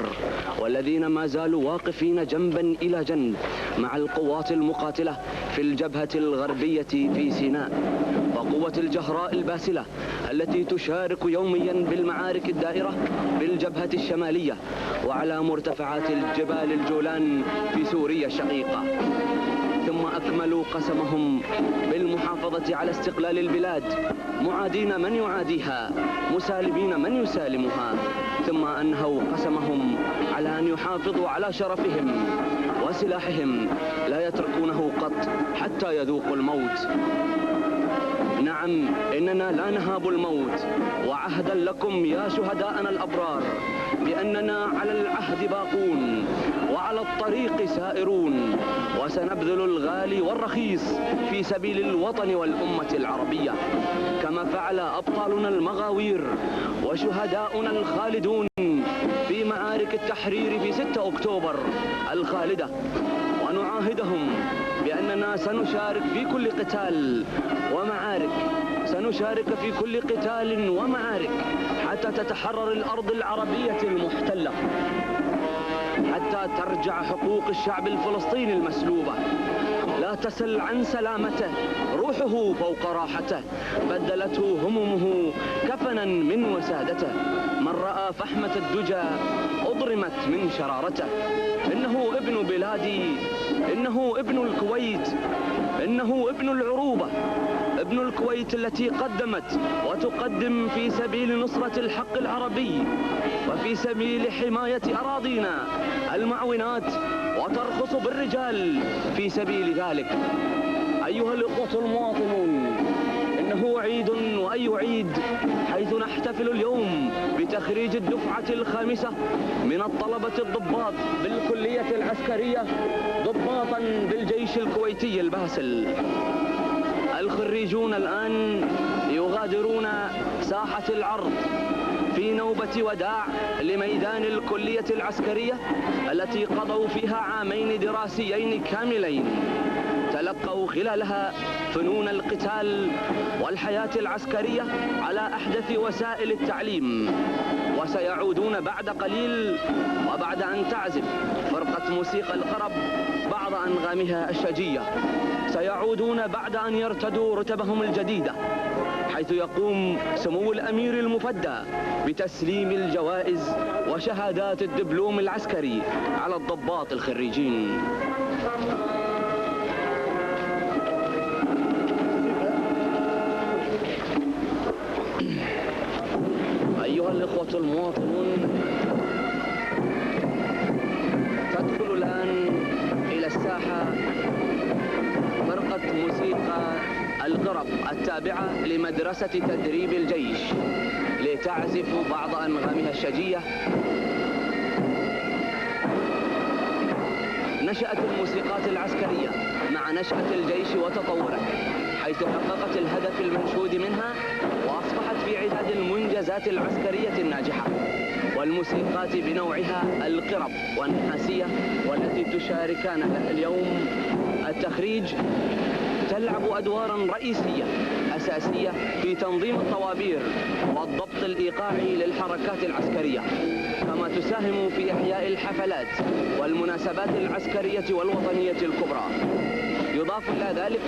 والذين ما زالوا واقفين جنبا إلى جنب مع القوات المقاتلة في الجبهة الغربية في سيناء، وقوة الجهراء الباسلة التي تشارك يوميا بالمعارك الدائرة بالجبهة الشمالية وعلى مرتفعات الجبال الجولان في سوريا الشقيقة. ثم أكملوا قسمهم بالمحافظة على استقلال البلاد، معادين من يعاديها، مسالمين من يسالمها، ثم أنهوا قسمهم على أن يحافظوا على شرفهم وسلاحهم لا يتركونه قط حتى يذوقوا الموت. نعم، إننا لا نهاب الموت، وعهدا لكم يا شهداءنا الأبرار بأننا على العهد باقون وعلى الطريق سائرون، وسنبذل الغالي والرخيص في سبيل الوطن والأمة العربية، كما فعل أبطالنا المغاوير وشهداؤنا الخالدون في معارك التحرير في 6 أكتوبر الخالدة. ونعاهدهم بأننا سنشارك في كل قتال ومعارك، سنشارك في كل قتال ومعارك حتى تتحرر الأرض العربية المحتلة، حتى ترجع حقوق الشعب الفلسطيني المسلوبة، لا تسل عن سلامته روحه فوق راحته، بدلته همومه كفنا من وسادته، من رأى فحمة الدجى أضرمت من شرارته. إنه ابن بلادي، إنه ابن الكويت، إنه ابن العروبة، ابن الكويت التي قدمت وتقدم في سبيل نصرة الحق العربي وفي سبيل حماية أراضينا المعونات، وترخص بالرجال في سبيل ذلك. أيها الإخوة المواطنون، إنه عيد وأي عيد حيث نحتفل اليوم بتخريج الدفعة 5 من الطلبة الضباط بالكلية العسكرية ضباطا بالجيش الكويتي الباسل. الخريجون الآن يغادرون ساحة العرض في نوبة وداع لميدان الكلية العسكرية التي قضوا فيها عامين دراسيين كاملين، تلقوا خلالها فنون القتال والحياة العسكرية على أحدث وسائل التعليم، وسيعودون بعد قليل وبعد أن تعزف فرقة موسيقى القرب بعض أنغامها الشجية، سيعودون بعد أن يرتدوا رتبهم الجديدة، حيث يقوم سمو الأمير المفدى بتسليم الجوائز وشهادات الدبلوم العسكري على الضباط الخريجين. أيها الإخوة المواطنون، تدخل الآن إلى الساحة فرقة موسيقى القرب التابعة لمدرسة تدريب الجيش لتعزف بعض أنغامها الشجية. نشأت الموسيقات العسكرية مع نشأة الجيش وتطوره، حيث حققت الهدف المنشود منها وأصبحت في عداد المنجزات العسكرية الناجحة. والموسيقات بنوعها القرب والنحاسية والتي تشاركانها اليوم التخريج تلعب أدوارا رئيسية أساسية في تنظيم الطوابير والضبط الإيقاعي للحركات العسكرية، كما تساهم في إحياء الحفلات والمناسبات العسكرية والوطنية الكبرى. يضاف إلى ذلك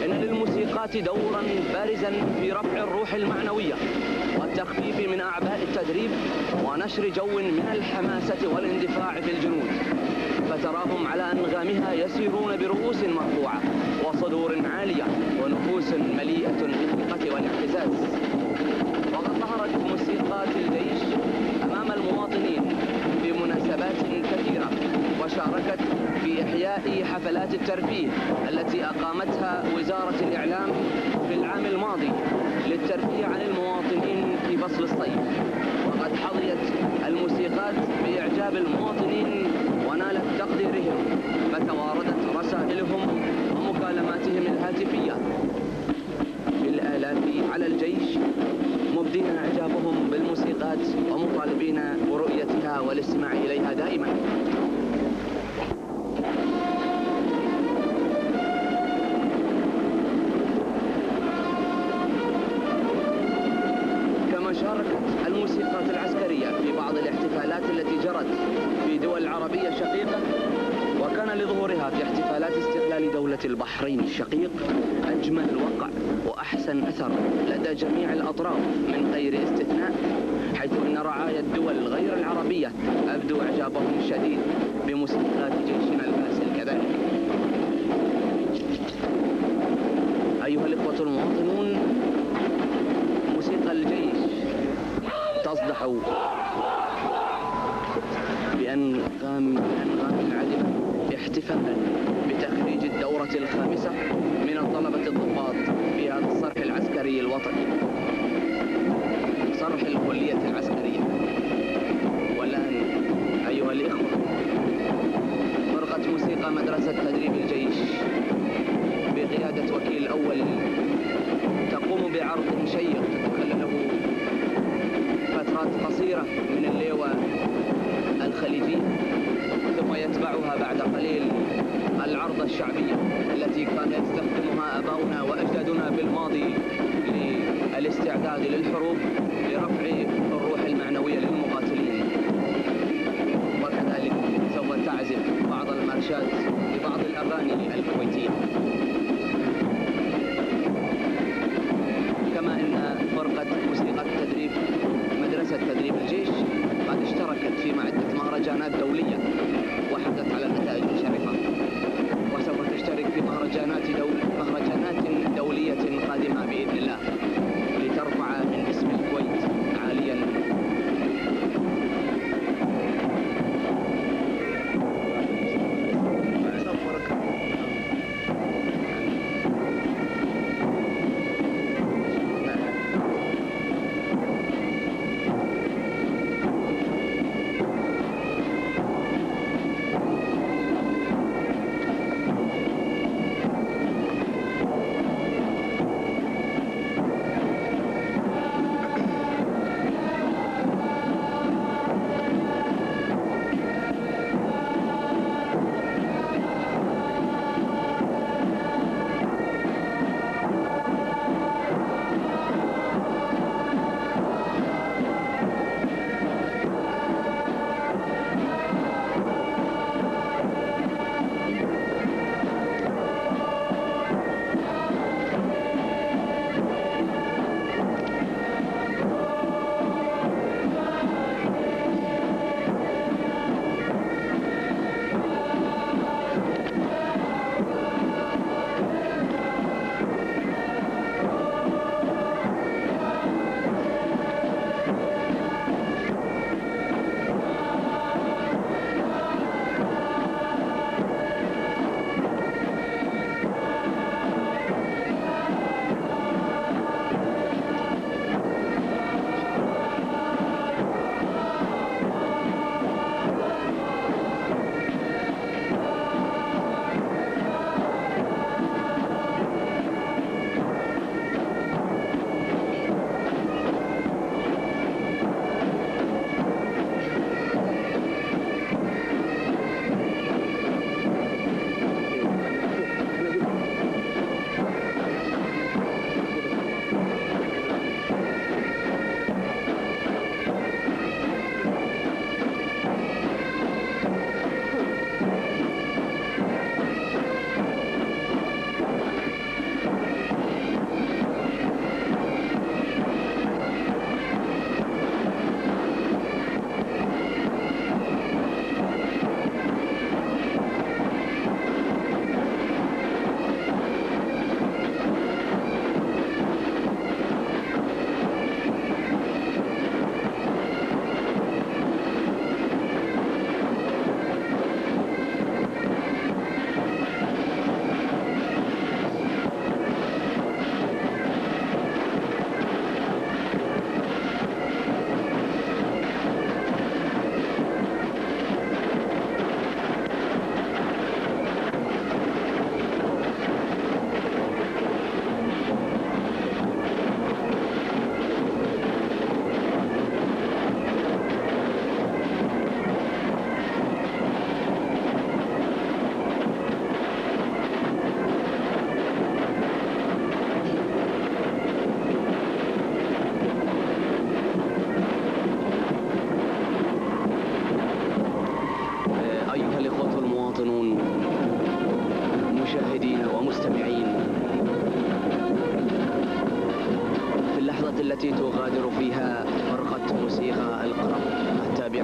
أن للموسيقات دورا بارزا في رفع الروح المعنوية والتخفيف من أعباء التدريب ونشر جو من الحماسة والاندفاع في الجنود، فتراهم على أنغامها يسيرون برؤوس مرفوعة وصدور عالية ونفوس مليئة بالثقة والاعتزاز. وقد ظهرت موسيقات الجيش أمام المواطنين في مناسبات كثيرة، وشاركت في إحياء حفلات الترفيه التي أقامتها وزارة الإعلام في العام الماضي للترفيه عن المواطنين في فصل الصيف. وقد حظيت الموسيقات بإعجاب المواطنين ونالت تقديرهم، فتواردت رسائلهم مطالبين برؤيتها والاستماع إليها دائما. كما شاركت الموسيقات العسكرية في بعض الاحتفالات التي جرت في دول عربية شقيقة، وكان لظهورها في احتفالات استقلال دولة البحرين الشقيق أجمل وقع وأحسن أثر لدى جميع الأطراف من غير استثناء، حيث أن رعايا الدول غير العربية أبدوا إعجابهم الشديد بموسيقات جيشنا الباسل كذلك. أيها الإخوة المواطنون، موسيقى الجيش تصدح بأنغام العذبة احتفالا بتخريج الدورة الخامسة من الطلبة الضباط في هذا الصرح العسكري الوطني، صرح الكلية العسكرية. والآن أيها الإخوة، فرقة موسيقى مدرسة تدريب الجيش بقيادة وكيل أول تقوم بعرض شيق تتخلله فترات قصيرة من اللواء الخليفي، ثم يتبعها بعد قليل العرضة الشعبية التي كان يستخدمها آباؤنا وأجدادنا بالماضي للاستعداد للحروب لرفع الروح المعنوية للمقاتلين. وكذلك سوف تعزف بعض المارشات لبعض الأغاني الكويتية. كما أن فرقة موسيقى التدريب مدرسة تدريب الجيش قد اشتركت في عدة مهرجانات دولية وحصلت على نتائج مشرفة، وسوف تشترك في مهرجانات دولية قادمة بإذن الله لترفع من اسم الكويت عاليا.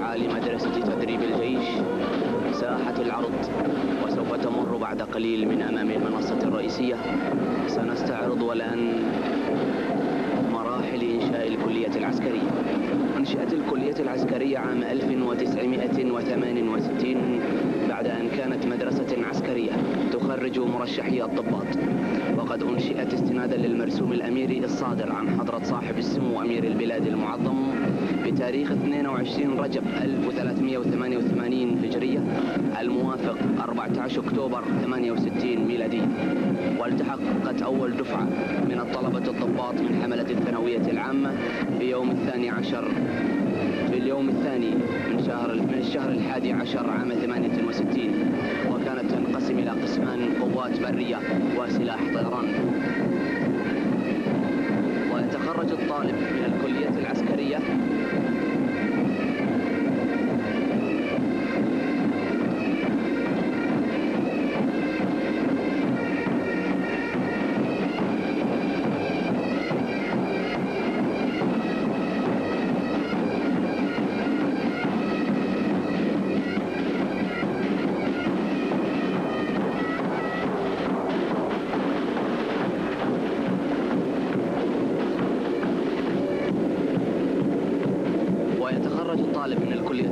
التاسعة لمدرسة تدريب الجيش ساحة العرض، وسوف تمر بعد قليل من أمام المنصة الرئيسية. سنستعرض الآن مراحل إنشاء الكلية العسكرية. أنشئت الكلية العسكرية عام 1968 بعد أن كانت مدرسة عسكرية تخرج مرشحي الضباط، وقد أنشئت استنادا للمرسوم الأميري الصادر عن حضرة صاحب السمو أمير البلاد المعظم بتاريخ 22 رجب 1388 هجرية الموافق 14 أكتوبر 68 ميلادي. والتحقت أول دفعة من الطلبة الضباط من حملة الثانوية العامة في اليوم الثاني من الشهر 11 عام 68، وكانت تنقسم إلى قسمان: قوات برية وسلاح طيران. ويتخرج الطالب من الكلية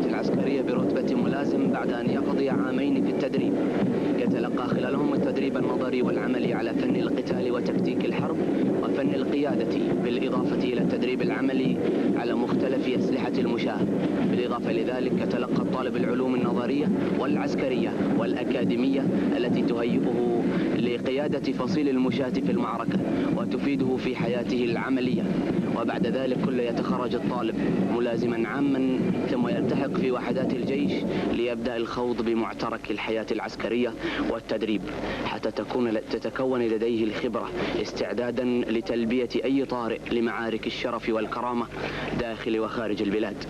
العسكرية برتبة ملازم بعد أن يقضي عامين في التدريب، يتلقى خلالهم التدريب النظري والعملي على فن القتال وتكتيك الحرب وفن القيادة، بالإضافة إلى التدريب العملي على مختلف أسلحة المشاة. بالإضافة لذلك يتلقى الطالب العلوم النظرية والعسكرية والأكاديمية التي تهيئه لقيادة فصيل المشاة في المعركة وتفيده في حياته العملية. وبعد ذلك كله يتخرج الطالب ملازما عاما، ثم يلتحق في وحدات الجيش ليبدأ الخوض بمعترك الحياة العسكرية والتدريب، حتى تتكون لديه الخبرة استعدادا لتلبية أي طارئ لمعارك الشرف والكرامة داخل وخارج البلاد.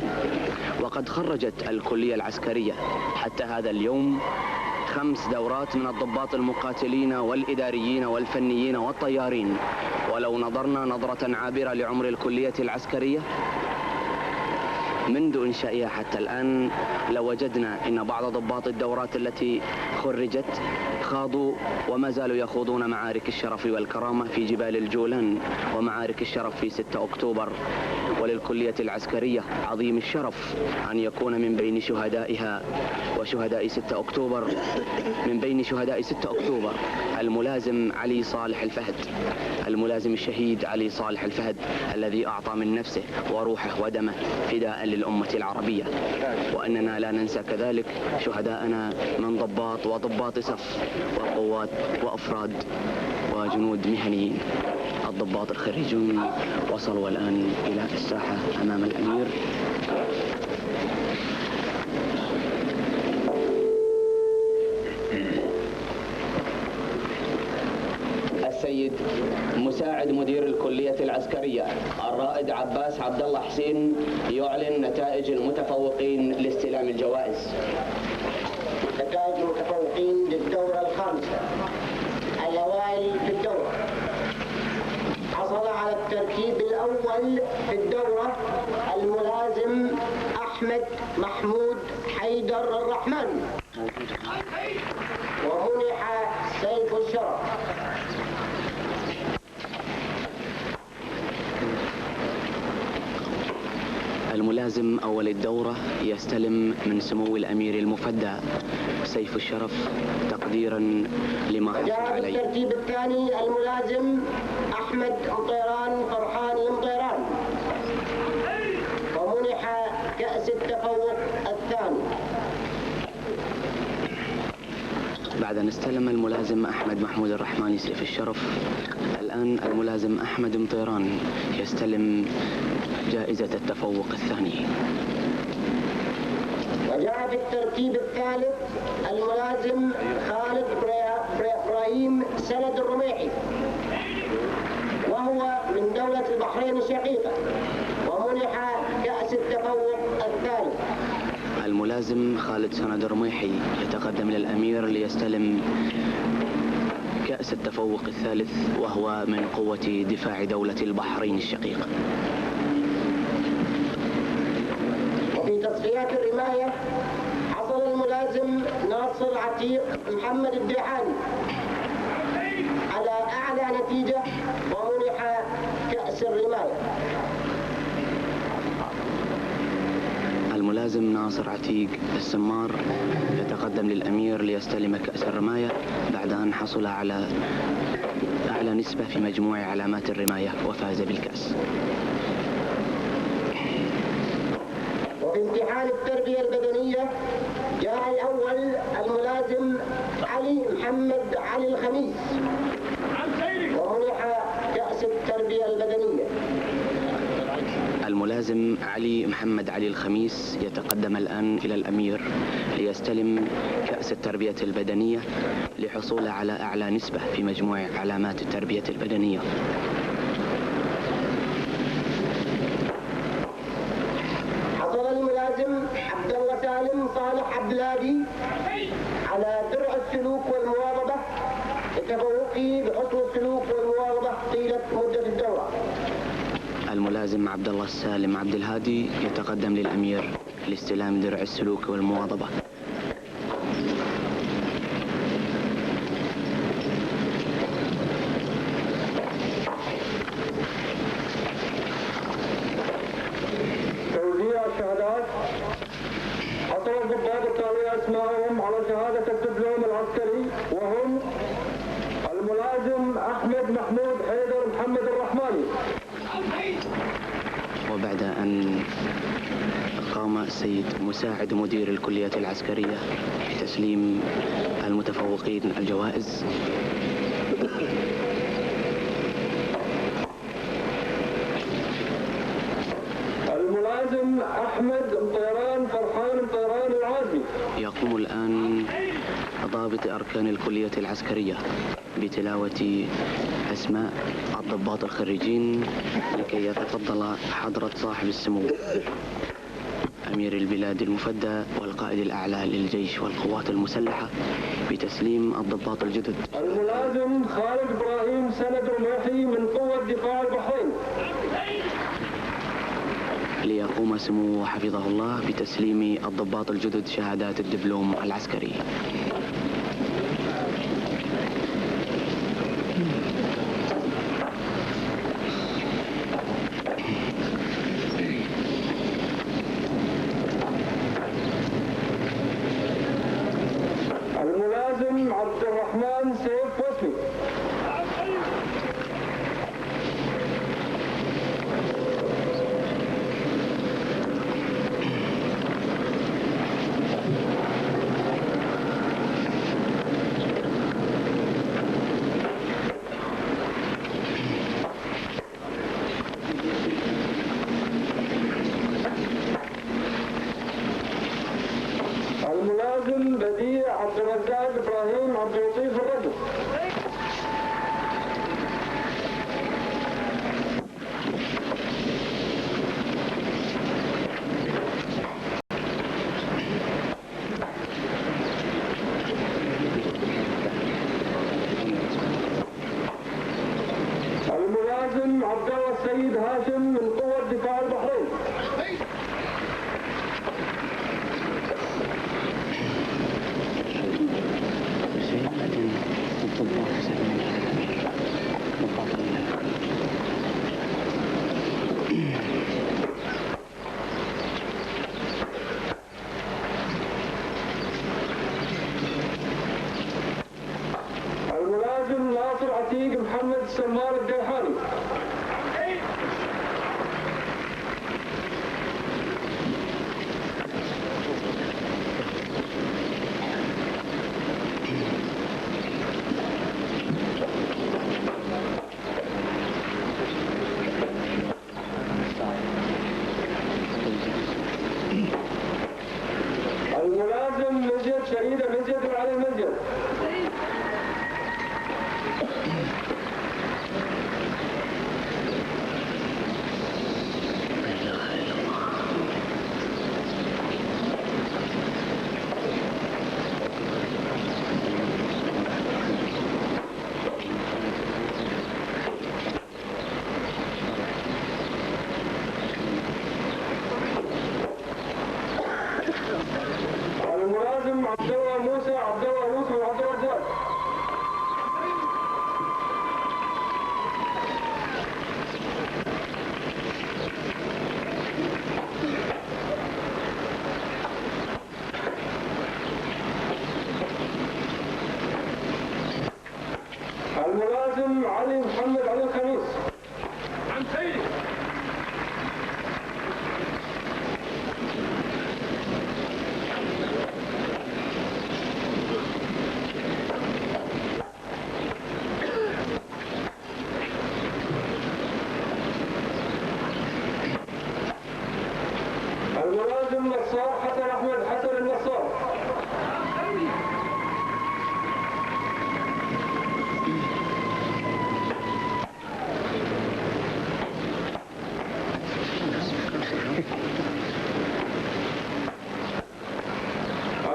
وقد خرجت الكلية العسكرية حتى هذا اليوم 5 دورات من الضباط المقاتلين والإداريين والفنيين والطيارين. ولو نظرنا نظرة عابرة لعمر الكلية العسكرية منذ إنشائها حتى الآن لوجدنا أن بعض ضباط الدورات التي خرجت خاضوا وما زالوا يخوضون معارك الشرف والكرامة في جبال الجولان ومعارك الشرف في 6 أكتوبر. وللكلية العسكرية عظيم الشرف أن يكون من بين شهدائها وشهداء 6 أكتوبر الملازم علي صالح الفهد، الملازم الشهيد علي صالح الفهد الذي أعطى من نفسه وروحه ودمه فداء للأمة العربية. وأننا لا ننسى كذلك شهداءنا من ضباط وضباط صف وقوات وأفراد وجنود مهنيين. الضباط الخريجون وصلوا الآن إلى الساحة أمام الأمير. السيد مساعد مدير الكلية العسكرية الرائد عباس عبد الله حسين يعلن نتائج المتفوقين لاستلام الجوائز. نتائج المتفوقين للدورة الخامسة. الأوائل في الدورة: حصل على الترتيب الأول في الدورة الملازم أحمد محمود حيدر الرحمن، ومنح سيف الشرف. الملازم أول الدورة يستلم من سمو الأمير المفدى سيف الشرف تقديرا لما حصل عليه. جاء بالترتيب الثاني الملازم أحمد مطيران فرحان المطيران، ومنح كأس التفوق الثاني. بعد أن استلم الملازم أحمد محمود الرحماني سيف الشرف، الآن الملازم أحمد مطيران يستلم جائزة التفوق الثاني. وجاء بالترتيب الثالث الملازم خالد إبراهيم سند الرميحي، وهو من دولة البحرين الشقيقة، ومنح كأس التفوق الثالث. الملازم خالد سند الرميحي يتقدم للأمير ليستلم كأس التفوق الثالث، وهو من قوة دفاع دولة البحرين الشقيقة. وفي تصفيات الرماية حصل الملازم ناصر عتيق محمد الديحاني على أعلى نتيجة ومنح كأس الرماية. الملازم ناصر عتيق السمار يتقدم للأمير ليستلم كأس الرماية بعد أن حصل على أعلى نسبة في مجموع علامات الرماية وفاز بالكأس. وفي امتحان التربية البدنية جاء الأول الملازم علي محمد علي الخميس ومنح كأس التربية البدنية. الملازم علي محمد علي الخميس يتقدم الآن إلى الأمير ليستلم كأس التربية البدنية لحصول على أعلى نسبة في مجموع علامات التربية البدنية. حصل الملازم عبد الله سالم صالح عبد الهادي على درع السلوك والمواظبة لتفوقه بحسن السلوك والمواظبة طيلة مدة الدورة. الملازم عبد الله السالم عبد الهادي يتقدم للأمير لاستلام درع السلوك والمواظبة. توزيع الشهادات. حصل الضباط التالي اسمائهم على شهادة الدبلوم العسكري وهم الملازم أحمد محمود حيدر محمد الرحماني. وبعد أن قام السيد مساعد مدير الكلية العسكرية بتسليم المتفوقين الجوائز، الملازم أحمد مطيران فرحان مطيران العازمي. يقوم الآن ضابط أركان الكلية العسكرية بتلاوة أسماء الضباط الخريجين لكي يتفضل حضرة صاحب السمو أمير البلاد المفدى والقائد الأعلى للجيش والقوات المسلحة بتسليم الضباط الجدد. الملازم خالد إبراهيم سند رميحي من قوة دفاع البحرين. ليقوم سموه حفظه الله بتسليم الضباط الجدد شهادات الدبلوم العسكري. الملازم عبد الرحمن سيف وسمي. الملازم بديع عبد الرزاق ابراهيم عبد اللطيف الرجل. الملازم عبد الله السيد هاشم من قوة دفاع البحرين. الملازم ناصر عتيق محمد السمار الديحاني. الملازم مجد شهيدة مجد وعلي المجد. الملازم عبد الله موسى عبد الله يوسف وعبد الرزاق. الملازم علي محمد علي الخميس. عن سيدي. الملازم نصار حسن احمد حسن النصار.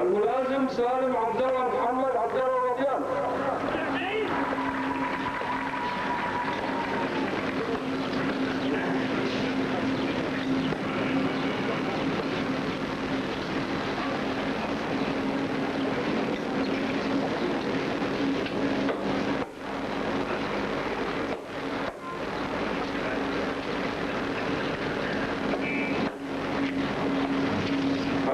الملازم سالم عبد الله محمد عبد الله رضيان.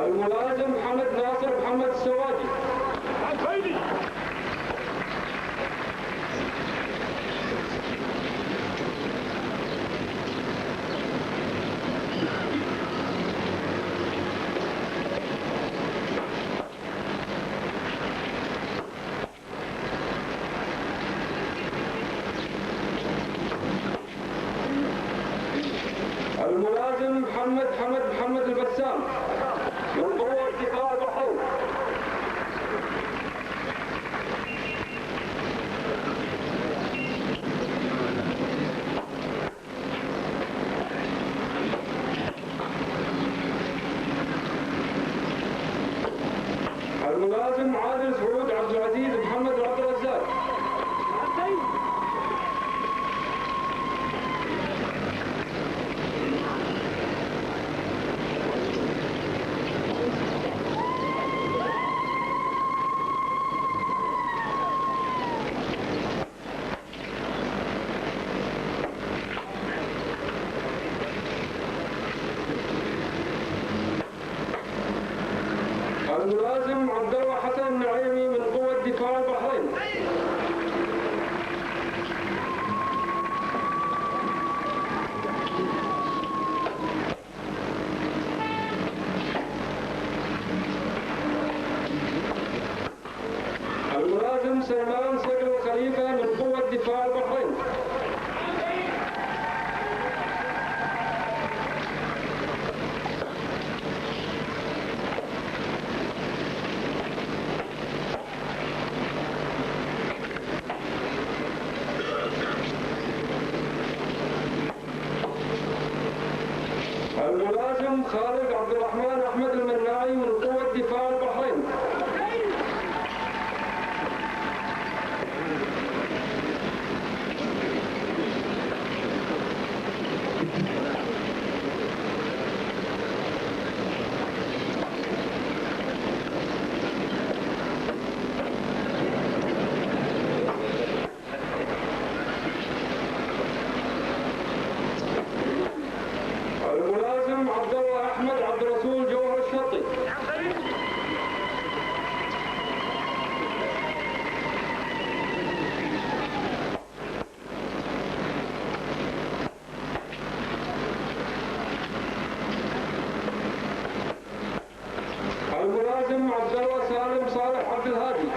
الملازم محمد ناصر محمد السواجي. الملازم محمد البسام من قوة دفاع البحرين. الملازم عادل سعود عبد العزيز محمد عبد الرزاق. الملازم عبد الله حسن النعيمي من قوة دفاع البحرين. الملازم سلمان صقر الخليفة من قوة دفاع البحرين. الملازم خالد عبد الرحمن أحمد المناعي من قوة دفاع البحرين. الملازم عبد الله أحمد عبد الرسول جوهر الشرطي. الملازم عبد الله سالم صالح عبد الهادي.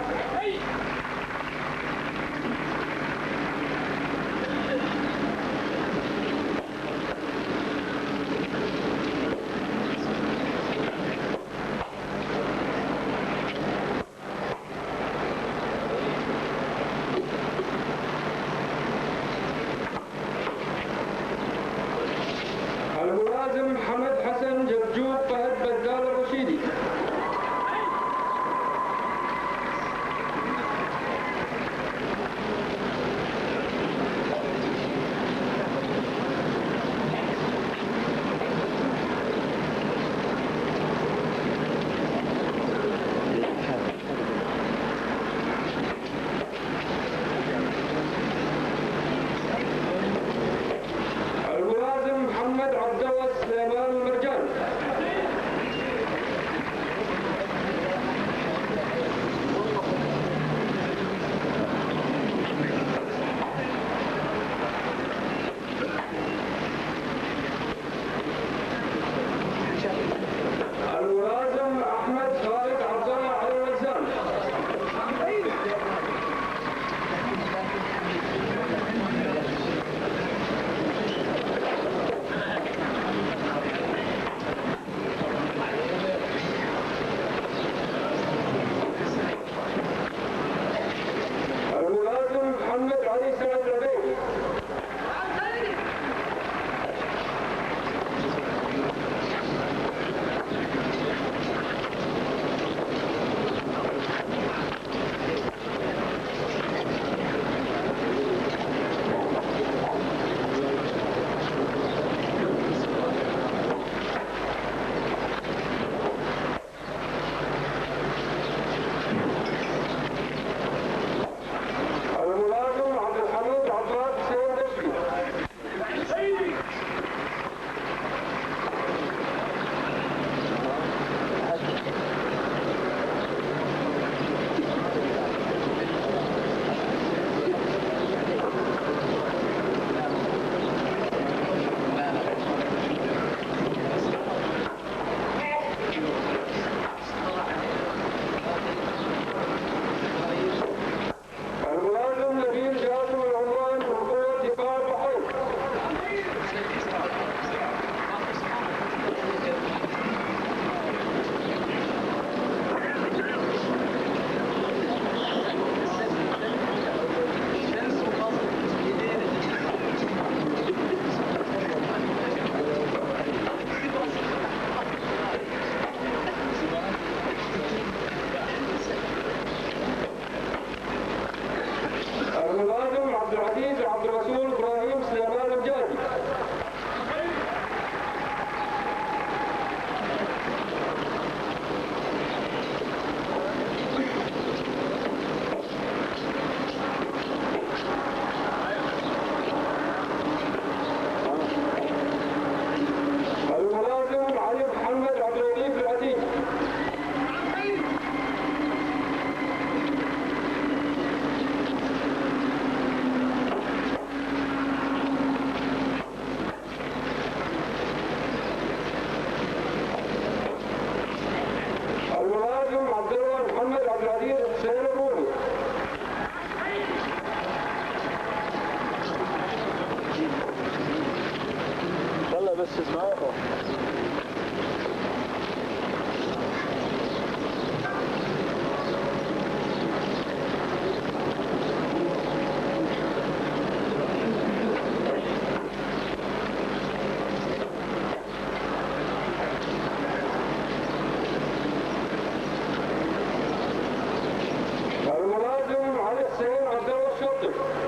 اللطف.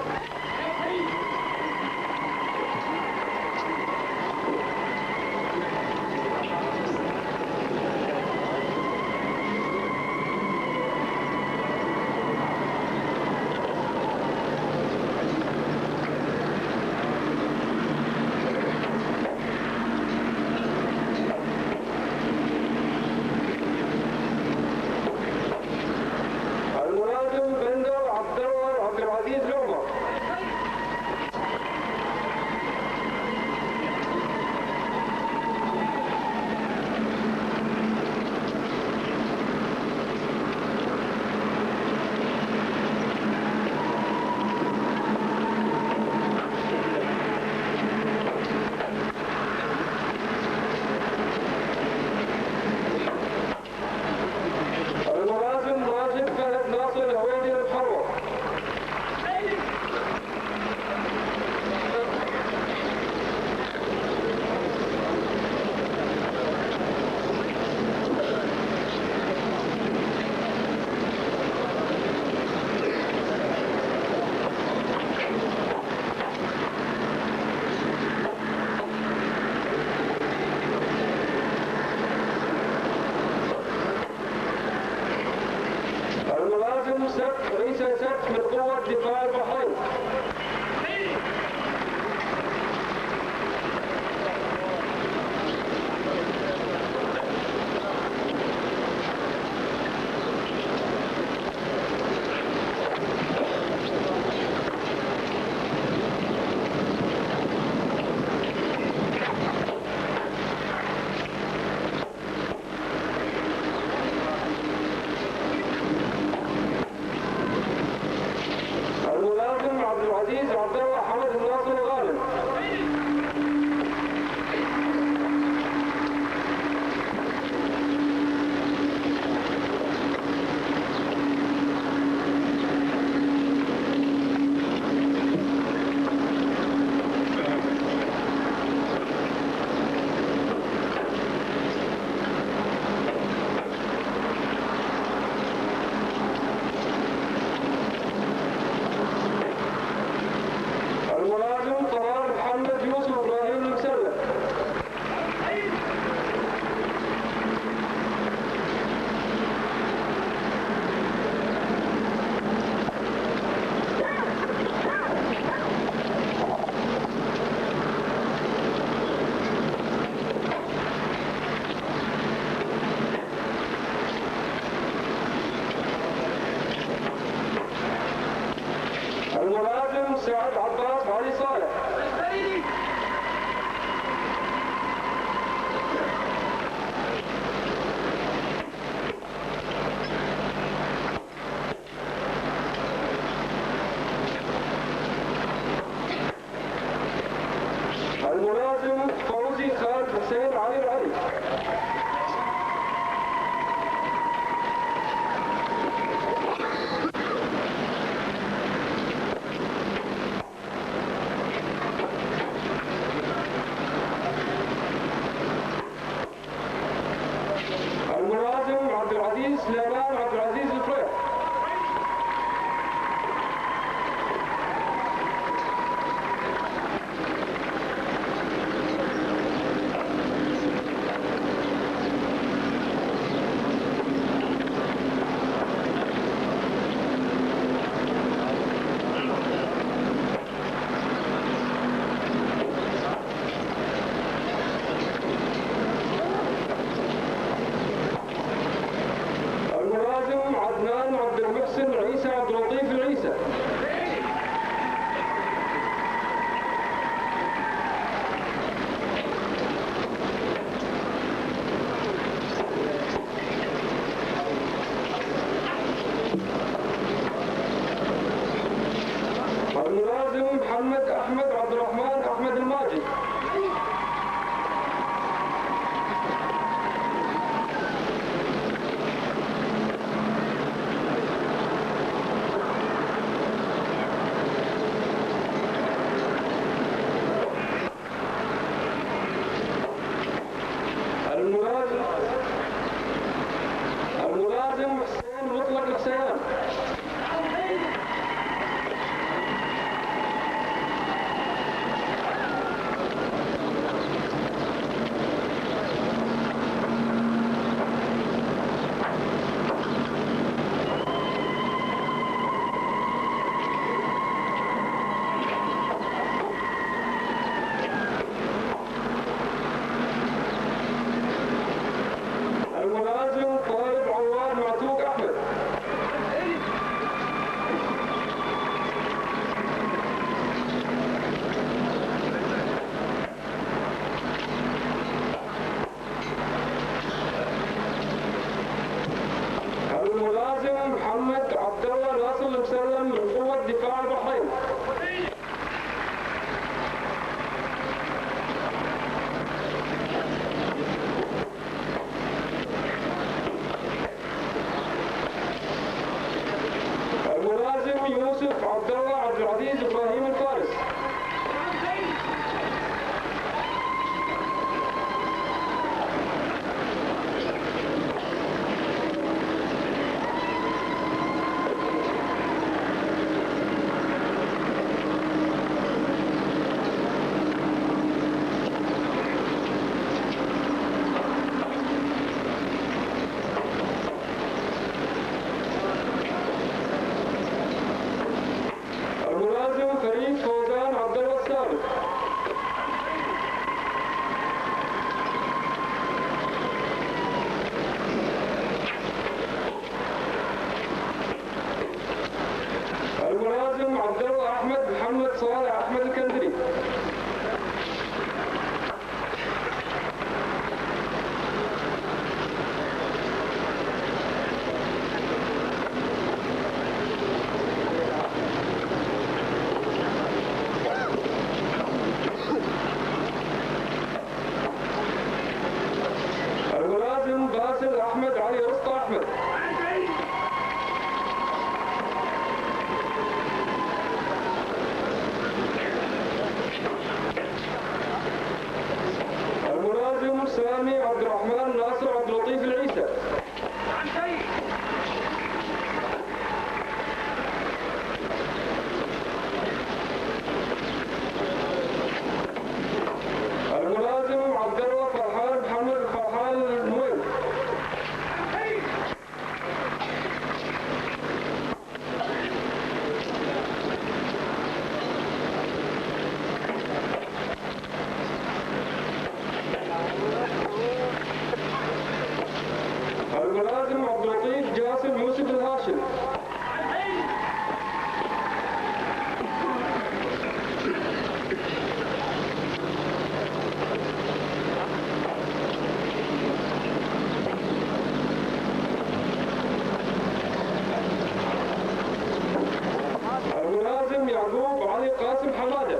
الملازم بندر عبد الله عبد العزيز العمر. الملازم ماجد فهد ناصر الهويدي المحرر. الملازم عيسى سبت من قوة دفاع البحرين. الملازم عبد العزيز عبد الله حمد الناصر الغالب. الملازم طلال محمد يوسف ابراهيم المسلم. الملازم سعد عباس علي صالح. الملازم فوزي خالد حسين علي العلي. الملازم عبد العزيز سليمان عبد العزيز الفريح. الملازم عدنان عبد المحسن عيسى عبد اللطيف العيسى. الملازم محمد احمد عبد الرحمن احمد الماجد. محمد عبد الله ناصر المسلم من قوة دفاع البحرين. الملازم يوسف عبد الله عبد العزيز ابراهيم الفارس. الملازم فريد فوزان عبد الله الثابت. الملازم عبد الله احمد محمد صالح احمد الكندري. الملازم باسل احمد علي رزق احمد. الملازم سامي عبد الرحمن ناصر عبد اللطيف العيسى. الملازم عبد الله فرحان محمد فرحان المويل. الملازم عبد اللطيف جاسم يوسف الهاشم. الملازم يعقوب علي قاسم حماده.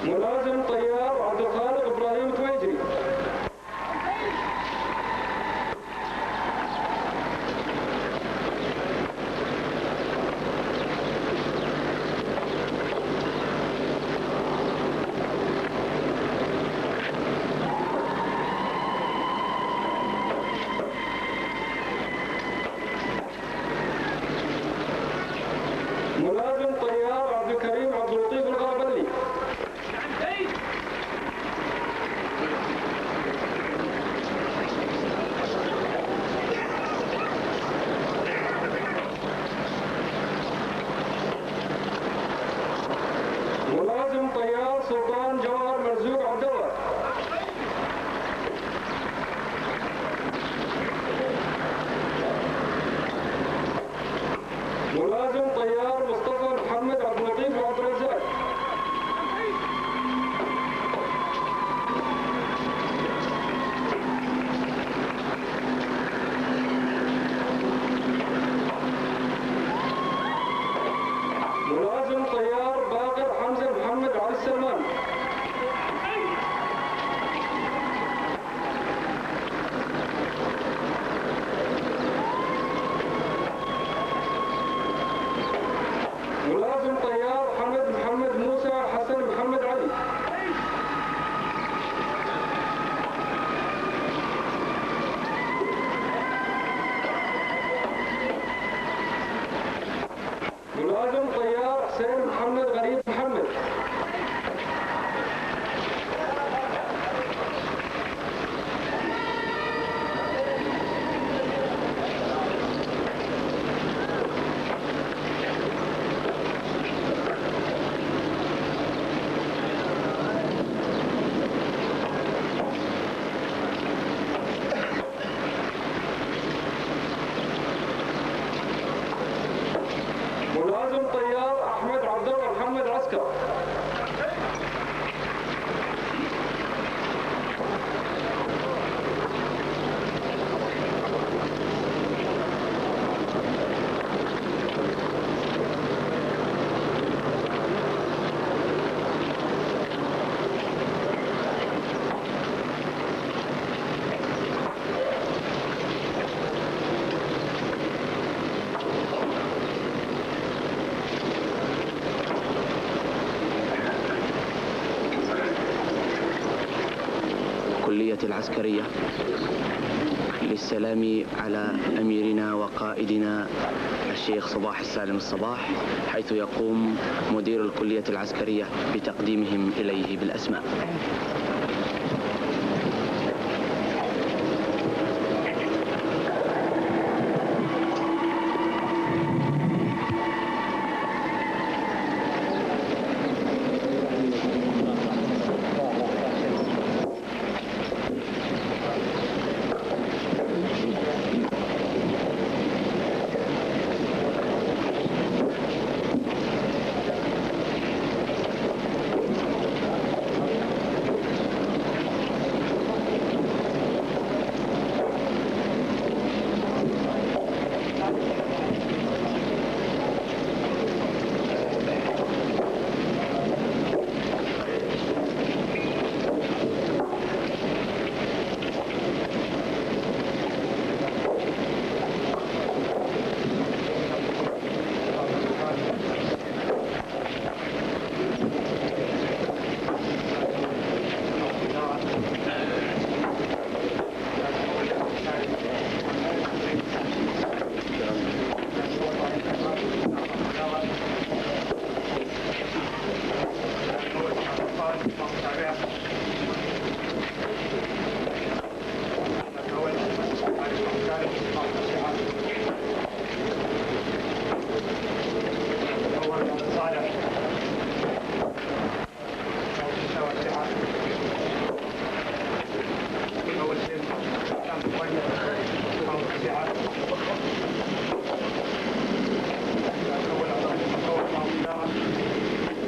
ملازم طيار عبد الخالق ابراهيم تويجري. ملازم طيار عبد الكريم عبد اللطيف الغابلي. ملازم طيار سلطان جوهر مرزوق عبد الله. ملازم طيار مصطفى محمد عبد اللطيف وعبد الرزاق. ملازم طيار باقر حمزه محمد علي السلمان. الملازم طيار أحمد عبد الله محمد عسكر. الكلية العسكرية للسلام على أميرنا وقائدنا الشيخ صباح السالم الصباح، حيث يقوم مدير الكلية العسكرية بتقديمهم إليه بالأسماء.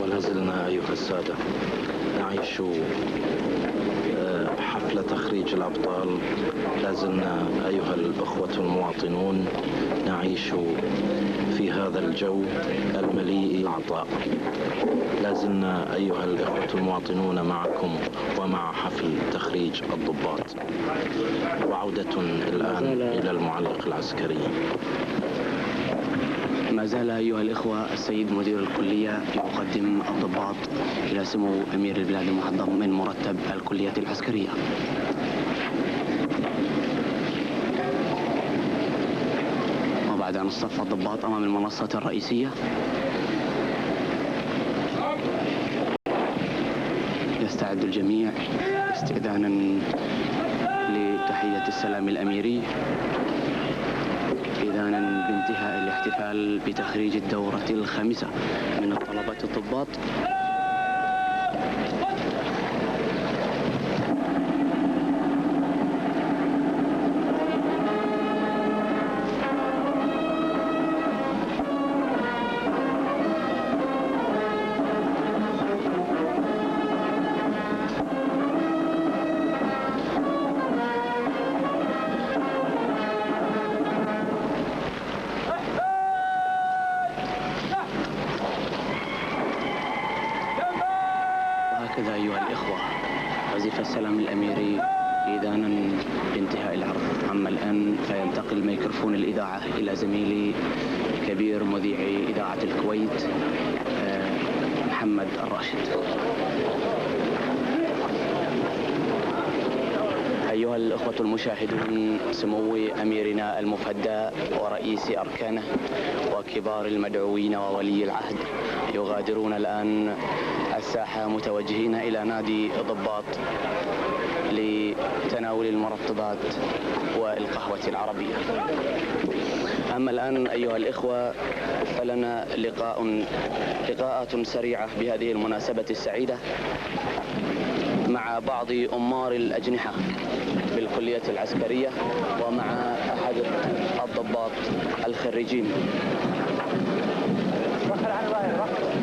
ولازلنا أيها السادة نعيش حفل تخريج الأبطال. لازلنا أيها الأخوة المواطنون نعيش في هذا الجو المليء بالعطاء. لازلنا أيها الأخوة المواطنون معكم ومع حفل تخريج الضباط. وعودة الآن إلى المعلق العسكري. ما زال أيها الإخوة السيد مدير الكلية يقدم الضباط إلى سمو أمير البلاد المعظم من مرتب الكلية العسكرية. وبعد أن اصطف الضباط أمام المنصة الرئيسية يستعد الجميع استئذانا لتحية السلام الأميري، إذانا بانتهاء الاحتفال بتخريج الدورة الخامسة من الطلبة الضباط. هكذا أيها الإخوة عزف السلام الأميري إذانا بانتهاء العرض. أما الآن فينتقل ميكروفون الإذاعة إلى زميلي كبير مذيع إذاعة الكويت محمد الراشد. أيها الأخوة المشاهدون، سمو أميرنا المفدى ورئيس أركانه وكبار المدعوين وولي العهد يغادرون الآن الساحة متوجهين إلى نادي ضباط لتناول المرطبات والقهوة العربية. أما الآن أيها الإخوة فلنا لقاءات سريعة بهذه المناسبة السعيدة مع بعض أمار الأجنحة بالكلية العسكرية ومع أحد الضباط الخريجين. عن الواحد